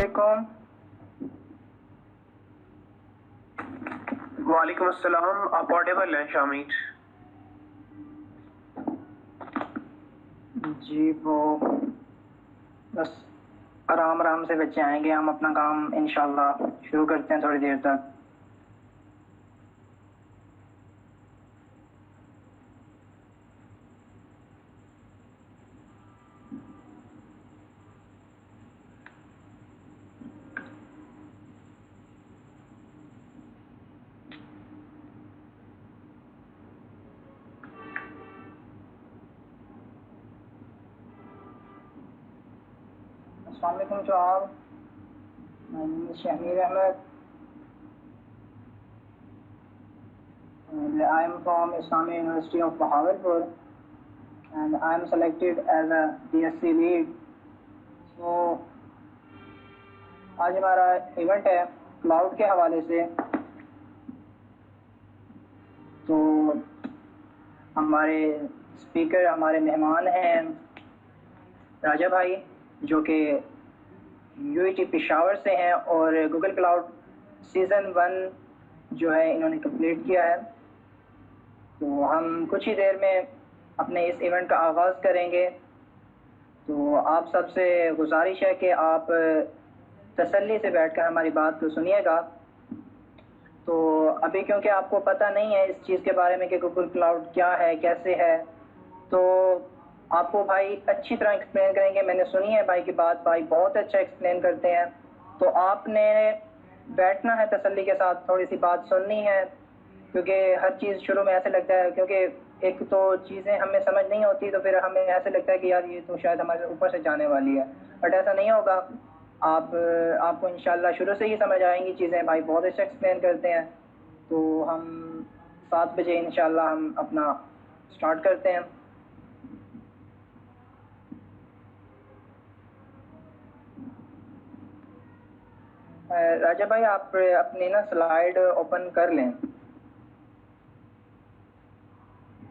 वालेकुम। वालेकुम अस्सलाम। आप ऑडिबल हैं शामिर? जी वो बस आराम आराम से बच्चे आएंगे, हम अपना काम इंशाल्लाह शुरू करते हैं थोड़ी देर तक। अस्सलाम वालेकुम जनाब, my name is Shahmeer Ahmed and I am from Islamic University of Bahawalpur and I am selected as a DSC lead. So आज हमारा इवेंट है क्लाउड के हवाले से। तो हमारे स्पीकर, हमारे मेहमान हैं राजा भाई जो कि यूईटी पेशावर से हैं और गूगल क्लाउड सीज़न 1 जो है इन्होंने कंप्लीट किया है। तो हम कुछ ही देर में अपने इस इवेंट का आगाज़ करेंगे। तो आप सबसे गुजारिश है कि आप तसल्ली से बैठकर हमारी बात को सुनिएगा। तो अभी क्योंकि आपको पता नहीं है इस चीज़ के बारे में कि गूगल क्लाउड क्या है, कैसे है, तो आपको भाई अच्छी तरह एक्सप्लेन करेंगे। मैंने सुनी है भाई की बात, भाई बहुत अच्छा एक्सप्लेन करते हैं। तो आपने बैठना है तसल्ली के साथ, थोड़ी सी बात सुननी है, क्योंकि हर चीज़ शुरू में ऐसे लगता है, क्योंकि एक तो चीज़ें हमें समझ नहीं होती तो फिर हमें ऐसे लगता है कि यार ये तो शायद हमारे ऊपर से जाने वाली है, बट ऐसा नहीं होगा। आपको इंशाल्लाह शुरू से ही समझ आएंगी चीज़ें। भाई बहुत अच्छा एक्सप्लेन करते हैं। तो हम 7 बजे इंशाल्लाह हम अपना स्टार्ट करते हैं। राजा भाई आप अपनी ना स्लाइड ओपन कर लें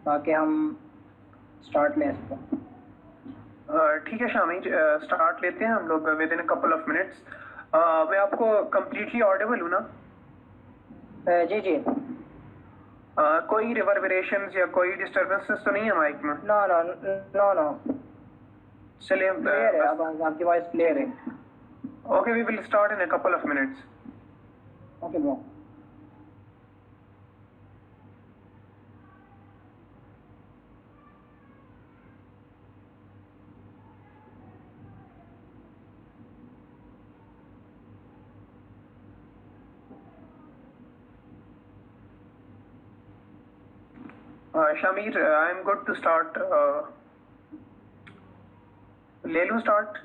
ताकि हम स्टार्ट ले सकें। ठीक है शामिर, स्टार्ट लेते हैं हम लोग with in a couple of minutes. मैं आपको कंप्लीटली ऑडिबल हूँ ना? जी जी। कोई रिवर्बरेशंस या कोई डिस्टरबेंसेस तो नहीं है माइक में? नो नो नो नो, चलिए क्लियर है, अब आपकी वॉइस क्लियर है। Okay, we will start in a couple of minutes. Okay bro. Shamir, I am good to start. ले लूँ स्टार्ट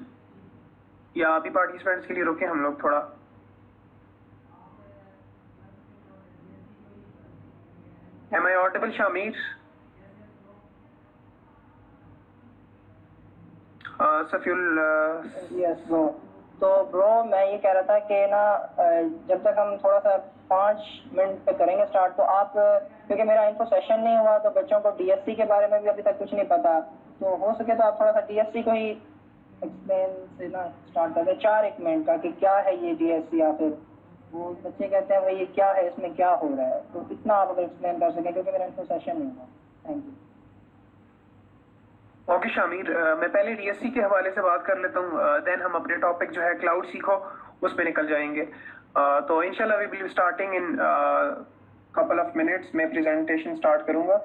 या अभी पार्टिसिपेंट्स के लिए रुके हम लोग थोड़ा? Am I audible Shamir? Safiul. Yes bro. तो ब्रो मैं ये कह रहा था कि ना जब तक हम थोड़ा सा 5 मिनट पे करेंगे स्टार्ट, तो आप, क्योंकि मेरा इन्फो सेशन नहीं हुआ तो बच्चों को डीएससी के बारे में भी अभी तक कुछ नहीं पता, तो हो सके तो आप थोड़ा सा डीएससी को ही एक्सप्लेन से ना स्टार्ट कर दें 4-1 मिनट का कि क्या है ये डीएससी, या फिर वो बच्चे कहते हैं भाई ये क्या है, इसमें क्या हो रहा है, तो इतना आप अगर एक्सप्लेन कर सकें क्योंकि मेरा इन्फो सेशन नहीं हुआ। Thank you. ओके शामिर, मैं पहले डीएससी के हवाले से बात कर लेता हूँ, देन हम अपने टॉपिक जो है क्लाउड सीखो उस पर निकल जाएंगे। तो इंशाल्लाह we will be starting in couple of minutes. मैं प्रेजेंटेशन स्टार्ट करूंगा।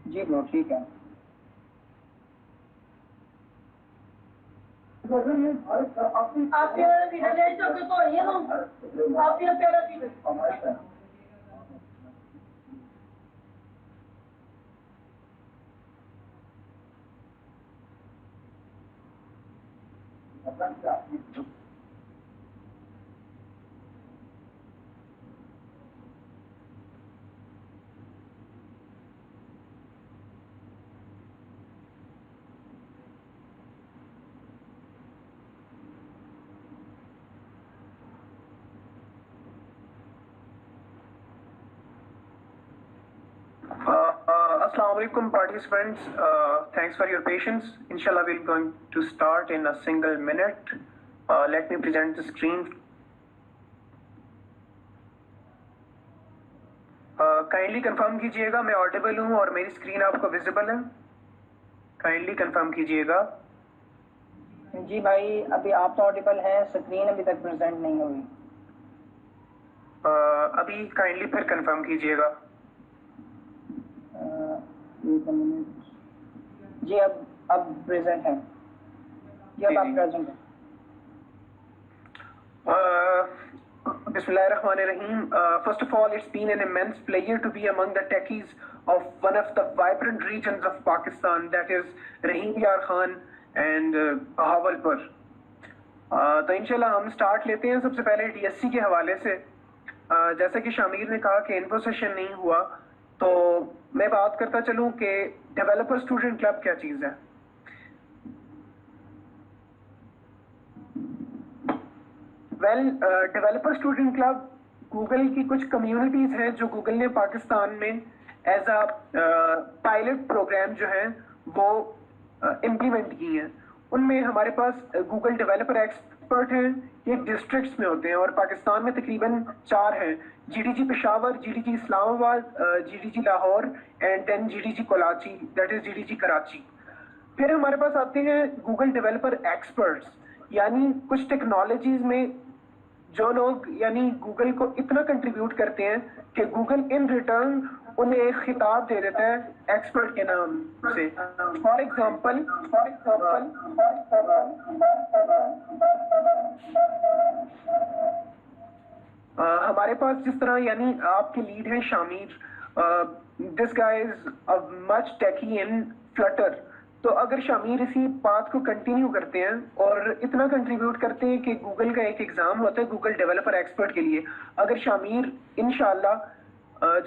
जी ब्रो ठीक है। आप Assalamu alaikum participants. Thanks for your patience. Inshallah, we're going to start in a single minute. Let me present the screen. Kindly confirm कीजिएगा मैं audible हूँ और मेरी screen आपको visible है. Kindly confirm कीजिएगा. जी भाई, अभी आप तो ऑडिबल हैं, स्क्रीन अभी तक प्रेजेंट नहीं हुई. अभी kindly फिर confirm कीजिएगा. जी अब प्रेजेंट है. जी अब आप प्रेजेंट हैं. Bismillahirrahmanirrahim. First of all, it's been an immense pleasure to be among the techies of one of the vibrant regions of Pakistan, that is Rahim Yar Khan and Bahawalpur. तो इंशाल्लाह हम start लेते हैं. सबसे पहले DSC के हवाले से, जैसा कि शामिर ने कहा कि इन्फो सेशन नहीं हुआ, तो मैं बात करता चलूं कि डेवलपर स्टूडेंट क्लब क्या चीज़ है. डेवलपर स्टूडेंट क्लब गूगल की कुछ कम्युनिटीज हैं जो गूगल ने पाकिस्तान में एज अ पायलट प्रोग्राम जो है वो इम्प्लीमेंट की हैं. उनमें हमारे पास गूगल डेवलपर एक्सपर्ट हैं. ये डिस्ट्रिक्ट्स में होते हैं और पाकिस्तान में तकरीबन 4 हैं: GDG Peshawar, GDG Islamabad, GDG Lahore and then GDG Karachi, that is GDG Karachi. फिर हमारे पास आते हैं गूगल डेवलपर एक्सपर्ट्स, यानी कुछ टेक्नोलॉजीज में जो लोग यानी गूगल को इतना कंट्रीब्यूट करते हैं कि गूगल इन रिटर्न उन्हें एक खिताब दे देता है एक्सपर्ट के नाम से. फॉर एग्जांपल हमारे पास जिस तरह यानी आपके लीड हैं Shamir, this guy is a much techie in Flutter. तो अगर शामिर इसी बात को कंटिन्यू करते हैं और इतना कंट्रीब्यूट करते हैं कि गूगल का एक एग्जाम होता है गूगल डेवलपर एक्सपर्ट के लिए, अगर शामिर इंशाल्लाह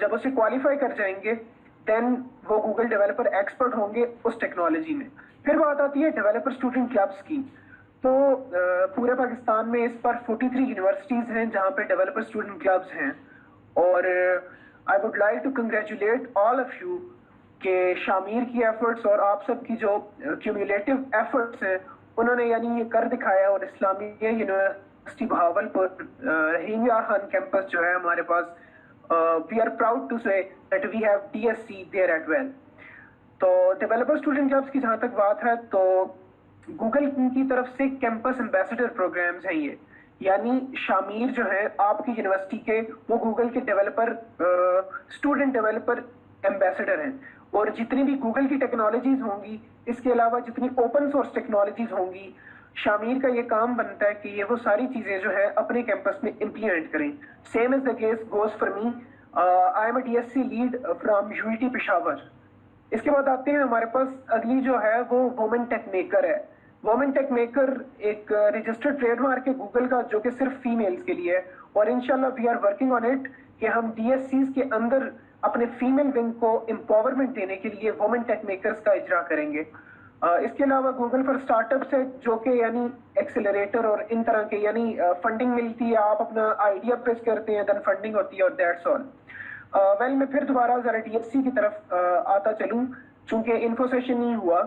जब उसे क्वालिफाई कर जाएंगे देन वो गूगल डेवलपर एक्सपर्ट होंगे उस टेक्नोलॉजी में. फिर बात आती है डेवलपर स्टूडेंट क्लब्स की. तो पूरे पाकिस्तान में इस पर 43 यूनिवर्सिटीज हैं जहाँ पे डेवलपर स्टूडेंट क्लब्स हैं. और I would like to congratulate all of you कि शामिर की एफर्ट्स और आप सब की जो क्यूमुलेटिव एफर्ट्स हैं उन्होंने यानी ये कर दिखाया. और इस्लामिया यूनिवर्सिटी बहावलपुर रहीम यार खान कैंपस जो है हमारे पास, we are proud to say that we have DSC there at well. तो डेवलपर स्टूडेंट क्लब्स की जहाँ तक बात है तो गूगल की तरफ से कैंपस एम्बेसडर प्रोग्राम्स हैं ये, यानी शामिर जो है आपकी यूनिवर्सिटी के वो गूगल के डेवलपर स्टूडेंट डेवलपर एम्बेसडर हैं. और जितनी भी गूगल की टेक्नोलॉजीज होंगी, इसके अलावा जितनी ओपन सोर्स टेक्नोलॉजीज होंगी, शामिर का ये काम बनता है कि ये वो सारी चीजें जो है अपने कैंपस में इम्प्लीमेंट करें. Same is the case goes for me. I am a DSC lead from UET Peshawar. इसके बाद आते हैं हमारे पास अगली जो है वो वुमेन टेक मेकर है. वुमेन टेक मेकर एक रजिस्टर्ड ट्रेडमार्क है गूगल का जो कि सिर्फ फीमेल्स के लिए है. और इंशाल्लाह we are working on it कि हम डीएससीज के अंदर अपने फीमेल विंग को एम्पावरमेंट देने के लिए वुमेन टेक मेकर्स का इजरा करेंगे. इसके अलावा गूगल फॉर स्टार्टअप्स है जो कि यानी एक्सेलरेटर और इन तरह के यानी फंडिंग मिलती है, आप अपना आइडिया पेश करते हैं देन फंडिंग होती है और दैट्स ऑल. वेल मैं फिर दोबारा जरा डीएससी की तरफ आता चलूं चूंकि इन्फो सेशन नहीं हुआ.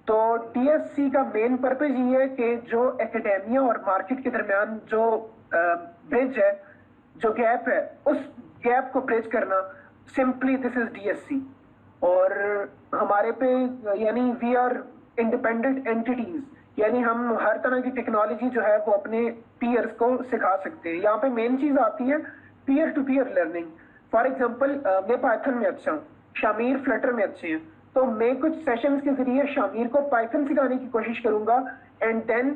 तो डीएससी का मेन पर्पज ये है कि जो एकेडेमिया और मार्केट के दरमियान जो ब्रिज है, जो गैप है, उस गैप को ब्रिज करना. Simply this is DSC. और हमारे पे यानी वी आर इंडिपेंडेंट एंटिटीज, यानी हम हर तरह की टेक्नोलॉजी जो है वो अपने पीयर्स को सिखा सकते हैं. यहाँ पे मेन चीज आती है peer to peer learning. For example मैं पाइथन में अच्छा हूँ, शामिर फ्लटर में अच्छे हैं, तो मैं कुछ सेशंस के जरिए शामिर को पाइथन सिखाने की कोशिश करूंगा एंड देन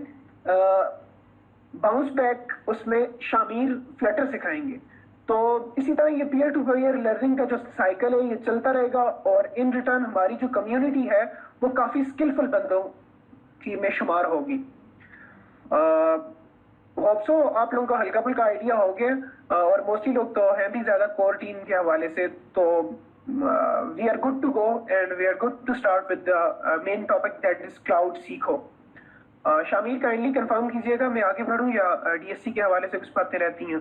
बाउंस बैक उसमें शामिर फ्लटर सिखाएंगे. तो इसी तरह ये पीयर टू पीयर लर्निंग का जो साइकिल है ये चलता रहेगा और इन रिटर्न हमारी जो कम्युनिटी है वो काफी स्किलफुल बंदों की में शुमार होगी. होप सो आप लोगों को हल्का फुल्का आइडिया हो गया और मोस्टली लोग तो हैं भी ज्यादा कोर टीम के हवाले से. तो we are good to go and we are good to start with the main topic that is cloud सीखो. शामिर काइंडली कंफर्म कीजिएगा मैं आगे बढ़ूं या डीएससी के हवाले से कुछ बातें रहती हैं.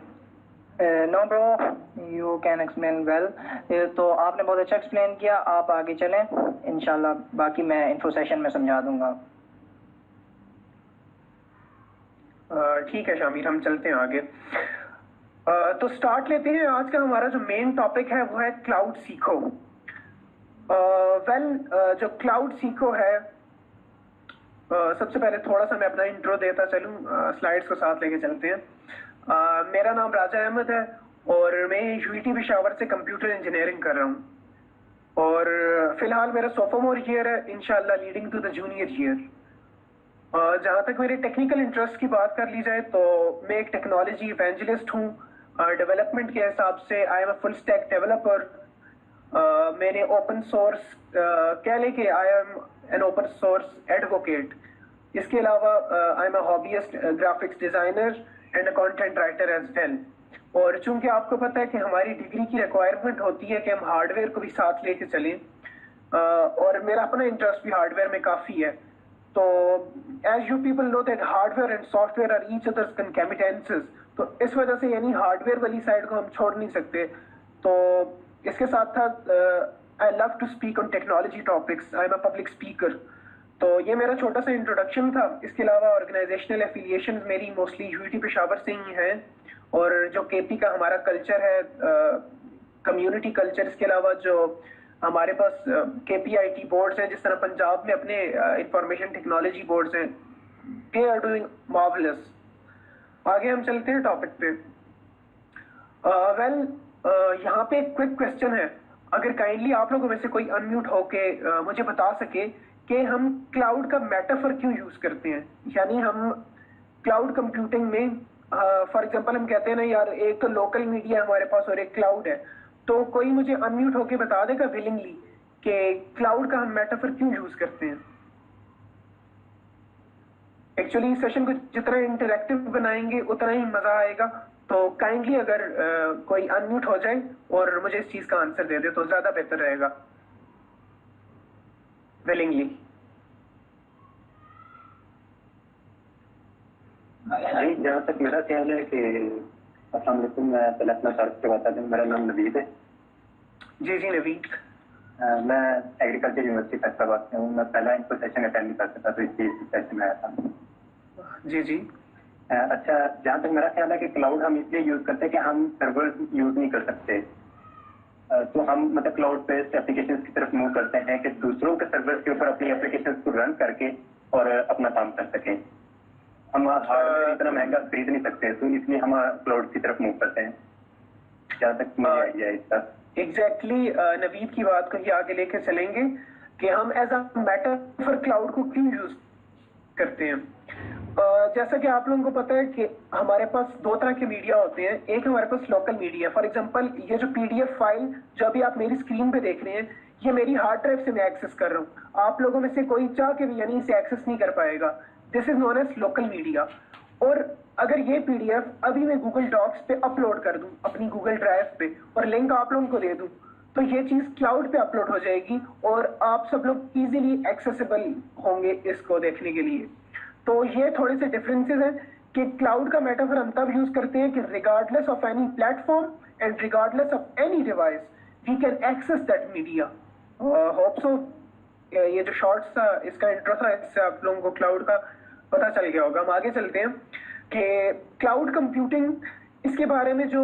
No bro, you can explain well. तो आपने बहुत अच्छा एक्सप्लेन किया, आप आगे चलें इंशाल्लाह, बाकी मैं इन्फो सेशन में समझा दूंगा। ठीक है शामिर, हम चलते हैं आगे। तो स्टार्ट लेते हैं। आज का हमारा जो मेन टॉपिक है वो है क्लाउड सीखो। जो क्लाउड सीखो है, सबसे पहले थोड़ा सा मैं अपना इंट्रो देता चलूं, स्लाइड्स को साथ लेके चलते हैं। मेरा नाम राजा अहमद है और मैं यूआईटी पेशावर से कंप्यूटर इंजीनियरिंग कर रहा हूं और फिलहाल मेरा सोफोमोर ईयर है, इंशाल्लाह leading to the junior year. जहाँ तक मेरे टेक्निकल इंटरेस्ट की बात कर ली जाए तो मैं एक टेक्नोलॉजी इवेंजलिस्ट हूँ। डेवलपमेंट के हिसाब से I am a full stack developer. मैंने ओपन सोर्स कह लें कि I am an open source advocate. इसके अलावा I am a hobbyist graphics designer and a content writer as well. और चूंकि आपको पता है कि हमारी डिग्री की रिक्वायरमेंट होती है कि हम हार्डवेयर को भी साथ लेके चलें, और मेरा अपना इंटरेस्ट भी हार्डवेयर में काफ़ी है। तो as you people know that hardware and software are each other's concomitances, तो इस वजह से यानी हार्डवेयर वाली साइड को हम छोड़ नहीं सकते। तो इसके साथ साथ I love to speak on technology topics, I am a public speaker. तो ये मेरा छोटा सा इंट्रोडक्शन था। इसके अलावा ऑर्गेनाइजेशनल एफिलिएशन मेरी मोस्टली यूआईटी पेशावर से ही हैं, और जो केपी का हमारा कल्चर है, कम्युनिटी कल्चर, इसके अलावा जो हमारे पास केपीआईटी बोर्ड्स हैं, जिस तरह पंजाब में अपने इंफॉर्मेशन टेक्नोलॉजी बोर्ड्स हैं, दे आर डूइंग मार्वलस। आगे हम चलते हैं टॉपिक पे। यहाँ पे एक क्विक क्वेश्चन है, अगर काइंडली आप लोगों में से कोई अनम्यूट होके मुझे बता सके कि हम क्लाउड का मेटाफर क्यों यूज करते हैं। यानी हम क्लाउड कंप्यूटिंग में फॉर एग्जांपल हम कहते हैं ना यार, एक तो लोकल मीडिया हमारे पास और एक क्लाउड है, तो कोई मुझे अनम्यूट होके बता देगा विलिंगली कि क्लाउड का हम मेटाफर क्यों यूज करते हैं। एक्चुअली सेशन को जितना इंटरेक्टिव बनाएंगे उतना ही मजा आएगा। तो काइंडली अगर कोई अनम्यूट हो जाए और मुझे इस चीज का आंसर दे दे तो ज्यादा बेहतर रहेगा, विलिंगली। जी, जहाँ तक मेरा ख्याल है कि अस्सलाम वालेकुम, मैं पहले अपना तारुफ के बता दूं। मेरा नाम नवीद है। जी जी नवीद। मैं एग्रीकल्चर यूनिवर्सिटी फैसलाबाद से हूँ। मैं पहला इनको सेशन अटेंड नहीं कर सका, तो इसलिए इस सेशन में आया था। जी जी। अच्छा, जहाँ तक मेरा ख्याल है कि क्लाउड हम इसलिए यूज करते हैं कि हम सर्वर यूज नहीं कर सकते, तो हम मतलब क्लाउड बेस्ड एप्लीकेशन की तरफ मूव करते हैं कि दूसरों के सर्वर के ऊपर अपनी एप्लीकेशन को रन करके और अपना काम कर सकें। हम हार्डवेयर इतना महंगा खरीद नहीं सकते, तो इसलिए हम क्लाउड की तरफ मूव करते हैं। जहाँ तक मुझे आइडिया है इसका। एग्जैक्टली नवीद की बात को ही आगे लेके चलेंगे कि हम एज अ मेटाफर क्लाउड को क्यों यूज करते हैं। जैसा कि आप लोगों को पता है कि हमारे पास दो तरह के मीडिया होते हैं। एक हमारे पास लोकल मीडिया, फॉर एग्जांपल ये जो पीडीएफ फाइल जो अभी आप मेरी स्क्रीन पे देख रहे हैं, ये मेरी हार्ड ड्राइव से मैं एक्सेस कर रहा हूँ। आप लोगों में से कोई चाह के भी यानी इसे एक्सेस नहीं कर पाएगा। This is known as local media. और अगर ये पीडीएफ अभी मैं गूगल डॉक्स पे अपलोड कर दूं अपनी गूगल ड्राइव पे और लिंक आप लोगों को दे दूं, तो ये चीज क्लाउड पे अपलोड हो जाएगी और आप सब लोग इजीली एक्सेसिबल होंगे इसको देखने के लिए। तो ये थोड़े से डिफरेंसेस हैं कि क्लाउड का मेटाफर हम तब यूज करते हैं कि regardless of any platform and regardless of any device we can access that media. Hope so ये जो शॉर्ट्स था, इसका इंट्रो था, इससे आप लोगों को क्लाउड का पता चल गया होगा। हम आगे चलते हैं कि क्लाउड कंप्यूटिंग, इसके बारे में जो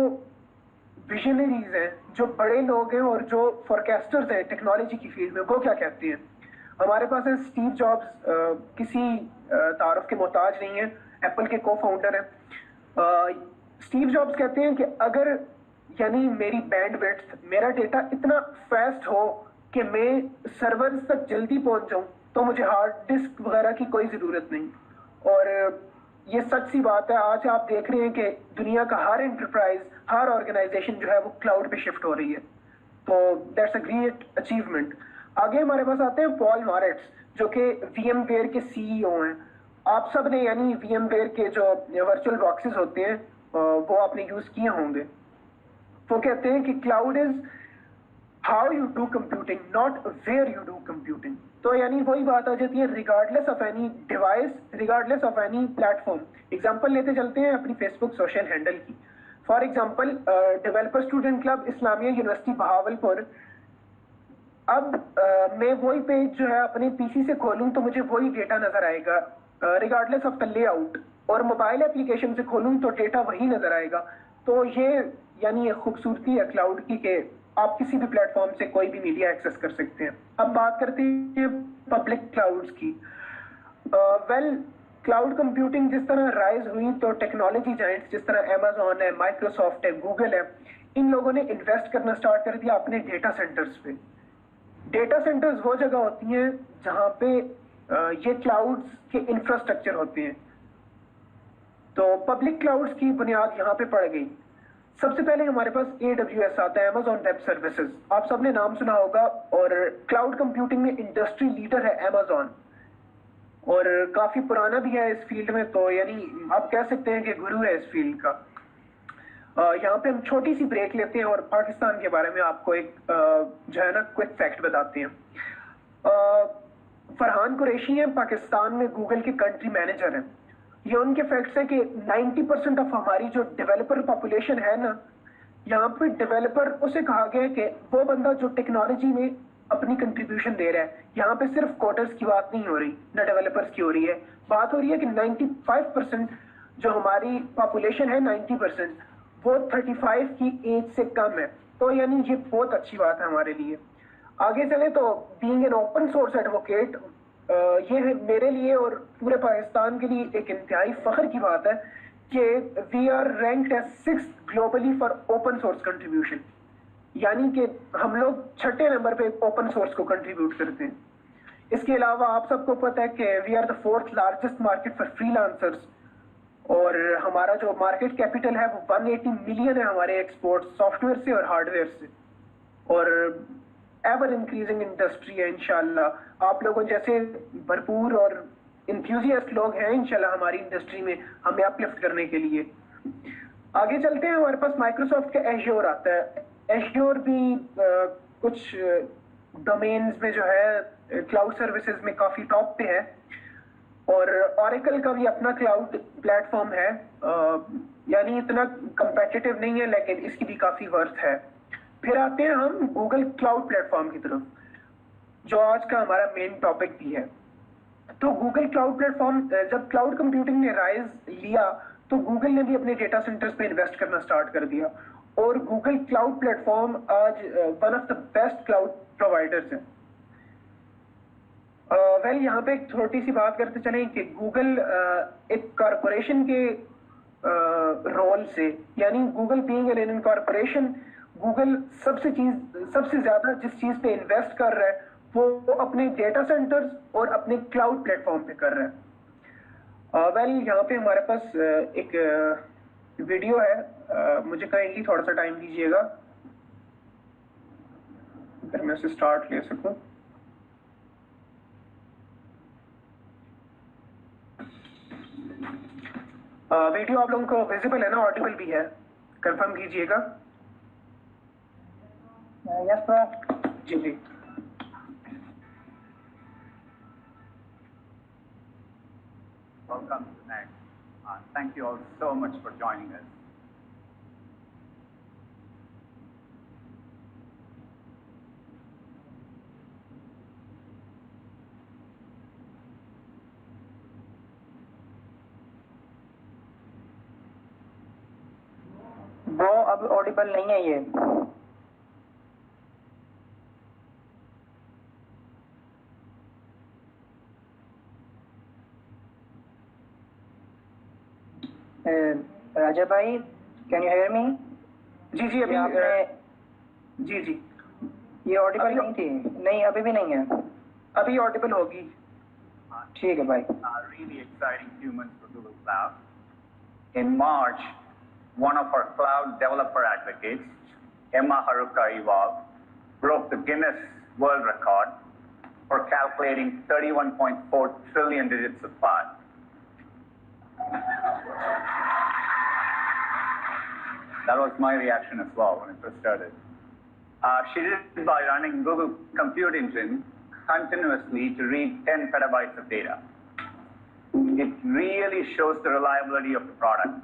विजनरीज हैं, जो बड़े लोग हैं और जो फोरकास्टर्स हैं टेक्नोलॉजी की फील्ड में, वो क्या कहते हैं। हमारे पास है स्टीव जॉब्स, किसी तारुफ के मोहताज नहीं है, एप्पल के को फाउंडर हैं। स्टीव जॉब्स कहते हैं कि अगर यानी मेरी बैंडविड्थ, मेरा डेटा इतना फास्ट हो कि मैं सर्वर तक जल्दी पहुंच जाऊं, तो मुझे हार्ड डिस्क वगैरह की कोई जरूरत नहीं। और ये सच सी बात है, आज आप देख रहे हैं कि दुनिया का हर एंटरप्राइज, हर ऑर्गेनाइजेशन जो है वो क्लाउड पे शिफ्ट हो रही है। तो दैट्स अ ग्रेट अचीवमेंट। आगे हमारे पास आते हैं पॉल मॉरिट्ज, जो कि वीएमवेयर के सीईओ हैं। आप सब ने यानी वीएमवेयर के जो वर्चुअल बॉक्सेस होते हैं वो आपने यूज किए होंगे। वो कहते हैं कि cloud is how you do computing, not where you do computing. तो यानी वही बात आ जाती है, regardless of any device, regardless of any platform. Example लेते चलते हैं अपनी फेसबुक सोशल हैंडल की। For example developer student club Islamia university Bahawalpur, अब मैं वही पेज जो है अपने पीसी से खोलूं तो मुझे वही डेटा नजर आएगा रिगार्डलेस ऑफ द लेआउट, और मोबाइल एप्लीकेशन से खोलूं तो डेटा वही नजर आएगा। तो ये यानी ये खूबसूरती है क्लाउड की कि आप किसी भी प्लेटफॉर्म से कोई भी मीडिया एक्सेस कर सकते हैं। अब बात करते हैं पब्लिक क्लाउड्स की। वेल, क्लाउड कंप्यूटिंग जिस तरह राइज हुई तो टेक्नोलॉजी जायंट्स जिस तरह अमेजोन है, माइक्रोसॉफ्ट है, गूगल है, इन लोगों ने इन्वेस्ट करना स्टार्ट कर दिया अपने डेटा सेंटर्स पे। डेटा सेंटर्स वो जगह होती हैं जहां पे ये क्लाउड्स के इंफ्रास्ट्रक्चर होते हैं। तो पब्लिक क्लाउड्स की बुनियाद यहाँ पे पड़ गई। सबसे पहले हमारे पास AWS आता है, Amazon वेब सर्विसेज, आप सबने नाम सुना होगा, और क्लाउड कंप्यूटिंग में इंडस्ट्री लीडर है Amazon, और काफी पुराना भी है इस फील्ड में, तो यानी आप कह सकते हैं कि गुरु है इस फील्ड का। यहाँ पे हम छोटी सी ब्रेक लेते हैं और पाकिस्तान के बारे में आपको एक जो है ना क्विक फैक्ट बताते हैं। फरहान कुरैशी हैं, पाकिस्तान में गूगल के कंट्री मैनेजर हैं। ये उनके फैक्ट्स है कि 90% ऑफ हमारी जो डेवलपर पॉपुलेशन है ना, यहाँ पे डेवलपर उसे कहा गया है कि वो बंदा जो टेक्नोलॉजी में अपनी कंट्रीब्यूशन दे रहा है। यहाँ पे सिर्फ कोडर्स की बात नहीं हो रही, ना डेवलपर्स की हो रही है, बात हो रही है कि 95% जो हमारी पॉपुलेशन है 90% वो 35 की एज से कम है। तो यानी ये बहुत अच्छी बात है हमारे लिए। आगे चले तो being an open source advocate, ये है मेरे लिए और पूरे पाकिस्तान के लिए एक इंतहाई फख्र की बात है कि we are ranked as 6th globally for open source contribution, यानी कि हम लोग 6ठे नंबर पे ओपन सोर्स को कंट्रीब्यूट करते हैं। इसके अलावा आप सबको पता है कि we are the 4th largest market for freelancers, और हमारा जो मार्केट कैपिटल है वो 180 मिलियन है हमारे एक्सपोर्ट सॉफ्टवेयर से और हार्डवेयर से, और एवर इंक्रीजिंग इंडस्ट्री है इंशाल्लाह। आप लोगों जैसे भरपूर और इंथ्यूजियास्ट लोग हैं इंशाल्लाह हमारी इंडस्ट्री में हमें अपलिफ्ट करने के लिए। आगे चलते हैं, हमारे पास माइक्रोसॉफ्ट का एश्योर आता है। एश्योर भी कुछ डोमेन्स में जो है क्लाउड सर्विसेज में काफी टॉप पे है, और ऑरेकल का भी अपना क्लाउड प्लेटफॉर्म है, यानी इतना कंपेटिटिव नहीं है लेकिन इसकी भी काफी वर्थ है। फिर आते हैं हम गूगल क्लाउड प्लेटफॉर्म की तरफ, जो आज का हमारा मेन टॉपिक भी है। तो गूगल क्लाउड प्लेटफॉर्म, जब क्लाउड कंप्यूटिंग ने राइज लिया तो गूगल ने भी अपने डेटा सेंटर्स पे इन्वेस्ट करना स्टार्ट कर दिया, और गूगल क्लाउड प्लेटफॉर्म आज one of the best cloud providers है। वेल, यहाँ पे एक छोटी सी बात करते चलें कि गूगल एक कॉरपोरेशन के रोल से, यानी Google being an incorporation, Google सबसे ज्यादा जिस चीज पे इन्वेस्ट कर रहा है वो अपने डेटा सेंटर्स और अपने क्लाउड प्लेटफॉर्म पे कर रहा है। वेल, यहाँ पे हमारे पास एक वीडियो है, मुझे काइंडली थोड़ा सा टाइम दीजिएगा अगर मैं उसे स्टार्ट ले सकूं। वीडियो आप लोगों को विजिबल है ना, ऑडिबल भी है, कंफर्म कीजिएगा। Yes sir. जी जी। Welcome to NEXT. Thank you all so much for joining us. वो अब ऑडिबल नहीं है ये। राजा भाई, कैन यू हेयर मी? जी जी, अभी आपने जी जी, ये ऑडिबल नहीं थी। नहीं, अभी भी नहीं है। अभी ऑडिबल होगी। ठीक है भाई। Really exciting few months for Google Cloud. In March, one of our cloud developer advocates, Emma Haruka Iwal, broke the Guinness World Record for calculating 31.4 trillion digits of pi. That was my reaction as well when it first started. She did it by running Google Compute Engine continuously to read 10 petabytes of data. It really shows the reliability of the product.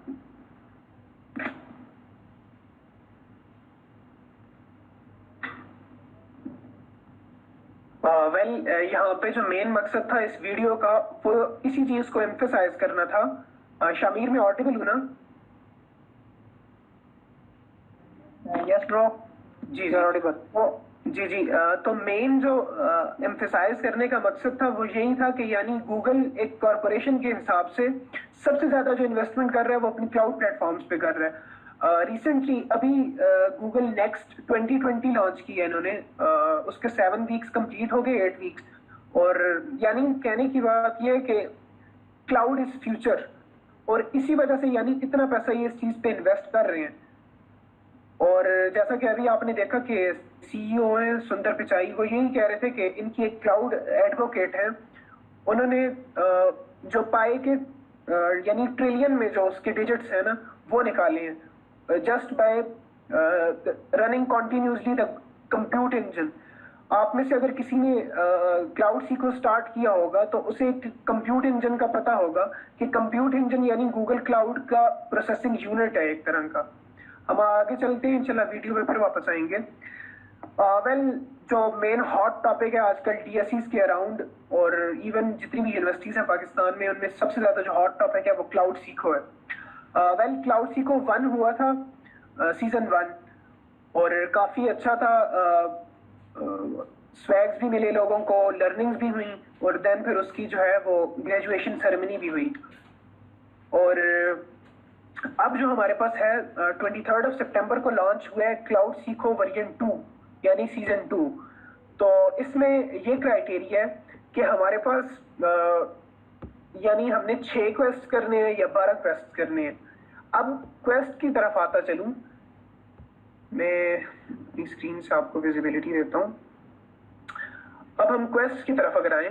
यहाँ पे जो main मकसद था इस video का वो इसी चीज को एम्फेसाइज करना था। शामिर, में ऑडिबल हूं ना? Yes bro. जी ऑडिबल। जी तो मेन जो एम्फेसाइज करने का मकसद था वो यही था कि यानी गूगल एक कॉरपोरेशन के हिसाब से सबसे ज्यादा जो इन्वेस्टमेंट कर रहा है वो अपनी क्लाउड प्लेटफॉर्म्स पे कर रहा है। रिसेंटली अभी गूगल नेक्स्ट 2020 लॉन्च किया इन्होंने, उसके 7 वीक्स कंप्लीट हो गए, 8 वीक्स, और यानी कहने की बात यह है कि क्लाउड इज फ्यूचर, और इसी वजह से यानी इतना पैसा ये इस चीज पे इन्वेस्ट कर रहे हैं। और जैसा कि अभी आपने देखा कि सीईओ हैं सुंदर पिचाई, वो यही कह रहे थे कि इनकी एक क्लाउड एडवोकेट है, उन्होंने जो पाए के यानी ट्रिलियन में जो उसके डिजिट्स हैं ना वो निकाले हैं just by running continuously the compute engine. आप में से अगर किसी ने क्लाउड सी को स्टार्ट किया होगा तो उसे एक कंप्यूट इंजन का पता होगा कि कंप्यूट इंजन यानी गूगल क्लाउड का प्रोसेसिंग यूनिट है एक तरह का। हम आगे चलते हैं, इंशाल्लाह वीडियो में फिर वापस आएंगे। जो मेन हॉट टॉपिक है आजकल डीएसईज के अराउंड और इवन जितनी भी यूनिवर्सिटीज हैं पाकिस्तान में, उनमें सबसे ज्यादा जो हॉट टॉपिक है वो क्लाउड सीखो है। क्लाउड सीखो 1 हुआ था, सीजन 1, और काफी अच्छा था। स्वैग्स भी मिले लोगों को, लर्निंग्स भी हुई, और देन फिर उसकी जो है वो ग्रेजुएशन सेरेमनी भी हुई। और अब जो हमारे पास है 23 सितंबर को लॉन्च हुआ है क्लाउड सीखो वर्जन 2 यानी सीजन 2। तो इसमें ये क्राइटेरिया है कि हमारे पास यानी हमने 6 क्वेस्ट करने हैं या 12 क्वेस्ट करने हैं। अब क्वेस्ट की तरफ आता चलूं, मैं अपनी स्क्रीन से आपको विजिबिलिटी देता हूं। अब हम क्वेस्ट की तरफ अगर आए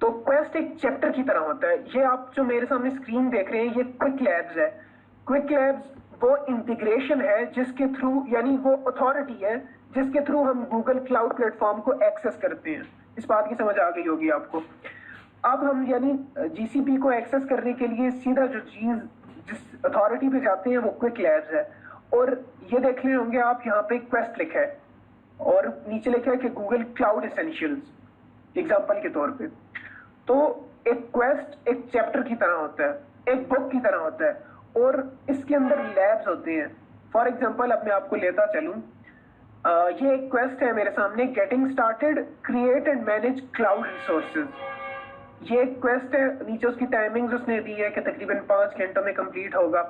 तो क्वेस्ट एक चैप्टर की तरह होता है। ये आप जो मेरे सामने स्क्रीन देख रहे हैं ये क्विक लैब्स है। क्विक लैब्स वो इंटीग्रेशन है जिसके थ्रू यानी वो अथॉरिटी है जिसके थ्रू हम गूगल क्लाउड प्लेटफॉर्म को एक्सेस करते हैं। इस बात की समझ आ गई होगी आपको। अब हम यानी जीसीपी को एक्सेस करने के लिए सीधा जो चीज जिस अथॉरिटी पे जाते हैं वो क्विक लैब्स है। और ये देख रहे होंगे आप यहाँ पे क्वेस्ट लिखा है और नीचे लिखा है कि गूगल क्लाउड एसेंशियल्स एग्जाम्पल के तौर पे। तो एक क्वेस्ट एक चैप्टर की तरह होता है, एक बुक की तरह होता है, और इसके अंदर लैब्स होते हैं। फॉर एग्जाम्पल अब मैं आपको लेता चलूं, ये एक क्वेस्ट है मेरे सामने, getting started create and manage cloud resources. ये एक क्वेस्ट है, नीचे उसकी टाइमिंग्स उसने दी है कि तकरीबन 5 घंटों में कंप्लीट होगा।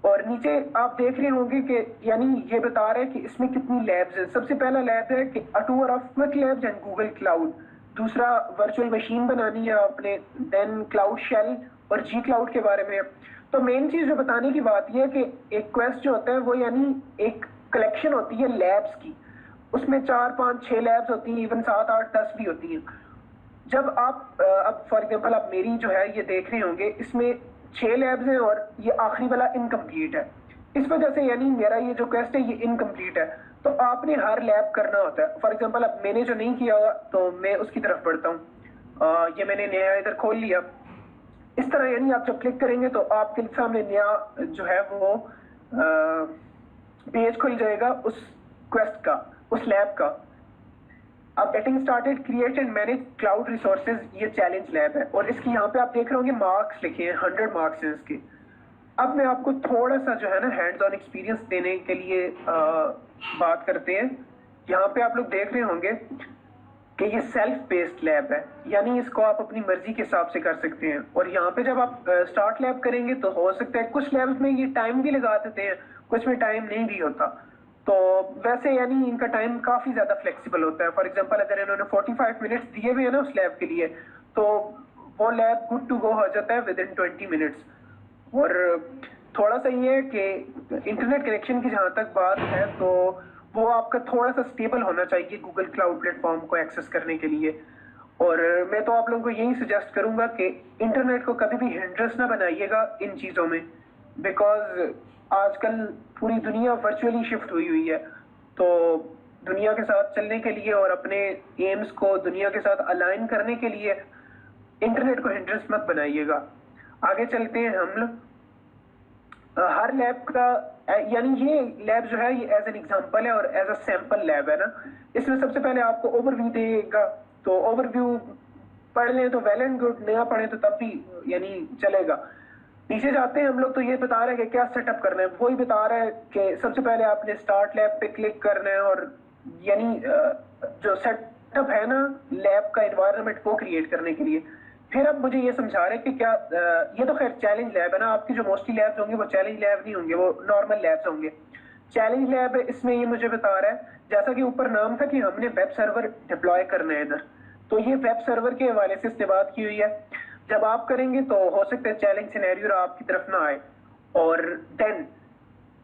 और नीचे आप देख रहे होंगे कि यानी ये बता रहे हैं कि इसमें कितनी लैब्स हैं। सबसे पहला लैब है कि a tour of quick labs and Google cloud. दूसरा वर्चुअल मशीन बनानी है आपने, देन क्लाउड शेल और जी क्लाउड के बारे में। तो मेन चीज जो बताने की बात यह है कि एक क्वेस्ट जो होता है वो यानी एक कलेक्शन होती है लैब्स की। उसमें 4, 5, 6 लैब्स होती हैं, इवन 7, 8, 10 भी होती हैं। जब आप अब फॉर एग्जांपल आप मेरी जो है ये देख रहे होंगे, इसमें 6 लैब्स हैं और ये आखिरी वाला इनकम्प्लीट है। इस वजह से यानी मेरा ये जो क्वेस्ट है ये इनकम्प्लीट है। तो आपने हर लैब करना होता है। फॉर एग्जांपल अब मैंने जो नहीं किया तो मैं उसकी तरफ बढ़ता हूँ। ये मैंने नया इधर खोल लिया। इस तरह यानी आप जब क्लिक करेंगे तो आपके सामने नया जो है वो पेज खुल जाएगा उस क्वेस्ट का, उस लैब का। अब getting started create and manage cloud resources, ये चैलेंज लैब है और इसकी यहाँ पे आप देख रहे होंगे मार्क्स लिखे हैं, 100 मार्क्स हैं इसके। अब मैं आपको थोड़ा सा जो है ना हैंड्स ऑन एक्सपीरियंस देने के लिए बात करते हैं। यहाँ पे आप लोग देख रहे होंगे कि ये सेल्फ बेस्ड लैब है, यानी इसको आप अपनी मर्जी के हिसाब से कर सकते हैं। और यहाँ पे जब आप स्टार्ट लैब करेंगे तो हो सकता है कुछ लैब्स में ये टाइम भी लगा देते हैं, कुछ में टाइम नहीं भी होता। तो वैसे यानी इनका टाइम काफी ज्यादा फ्लेक्सिबल होता है। फॉर एग्जांपल अगर इन्होंने 45 मिनट्स दिए हुए हैं ना उस लैब के लिए, तो वो लैब गुड टू गो हो जाता है विद इन 20 मिनट्स। और थोड़ा सा ये है कि इंटरनेट कनेक्शन की जहां तक बात है तो वो आपका थोड़ा सा स्टेबल होना चाहिए गूगल क्लाउड प्लेटफॉर्म को एक्सेस करने के लिए। और मैं तो आप लोगों को यही सजेस्ट करूंगा कि इंटरनेट को कभी भी हिंड्रेंस ना बनाइएगा इन चीजों में, बिकॉज आजकल पूरी दुनिया वर्चुअली शिफ्ट हुई है। तो दुनिया के साथ चलने के लिए और अपने एम्स को दुनिया के साथ अलाइन करने के लिए इंटरनेट को हिंड्रेंस मत बनाइएगा। आगे चलते हैं हम लोग। हर लैब का यानी ये लैब जो है ये एज एन एग्जांपल है और एज अ सैंपल लैब है ना, इसमें सबसे पहले आपको ओवरव्यू देगा, तो ओवरव्यू पढ़ लें तो वेल एंड गुड, नया पढ़े तो तब भी यानी चलेगा। नीचे जाते हैं हम लोग तो ये बता रहे हैं कि क्या सेटअप करना है, वही बता रहा है कि सबसे पहले आपने स्टार्ट लैब पे क्लिक करना है और यानी जो सेटअप है ना लैब का एनवायरनमेंट वो क्रिएट करने के लिए। फिर अब मुझे ये समझा रहे हैं कि क्या ये तो खैर चैलेंज लैब है ना, आपकी जो मोस्टली लैब्स होंगे वो चैलेंज लैब नहीं होंगे, वो नॉर्मल लैब्स होंगे। चैलेंज लैब इसमें ये मुझे बता रहा है जैसा कि ऊपर नाम था कि हमने वेब सर्वर डिप्लॉय करना है इधर, तो ये वेब सर्वर के हवाले से इसने बात की हुई है। जब आप करेंगे तो हो सकता है चैलेंज सिनेरियो आपकी तरफ ना आए। और देन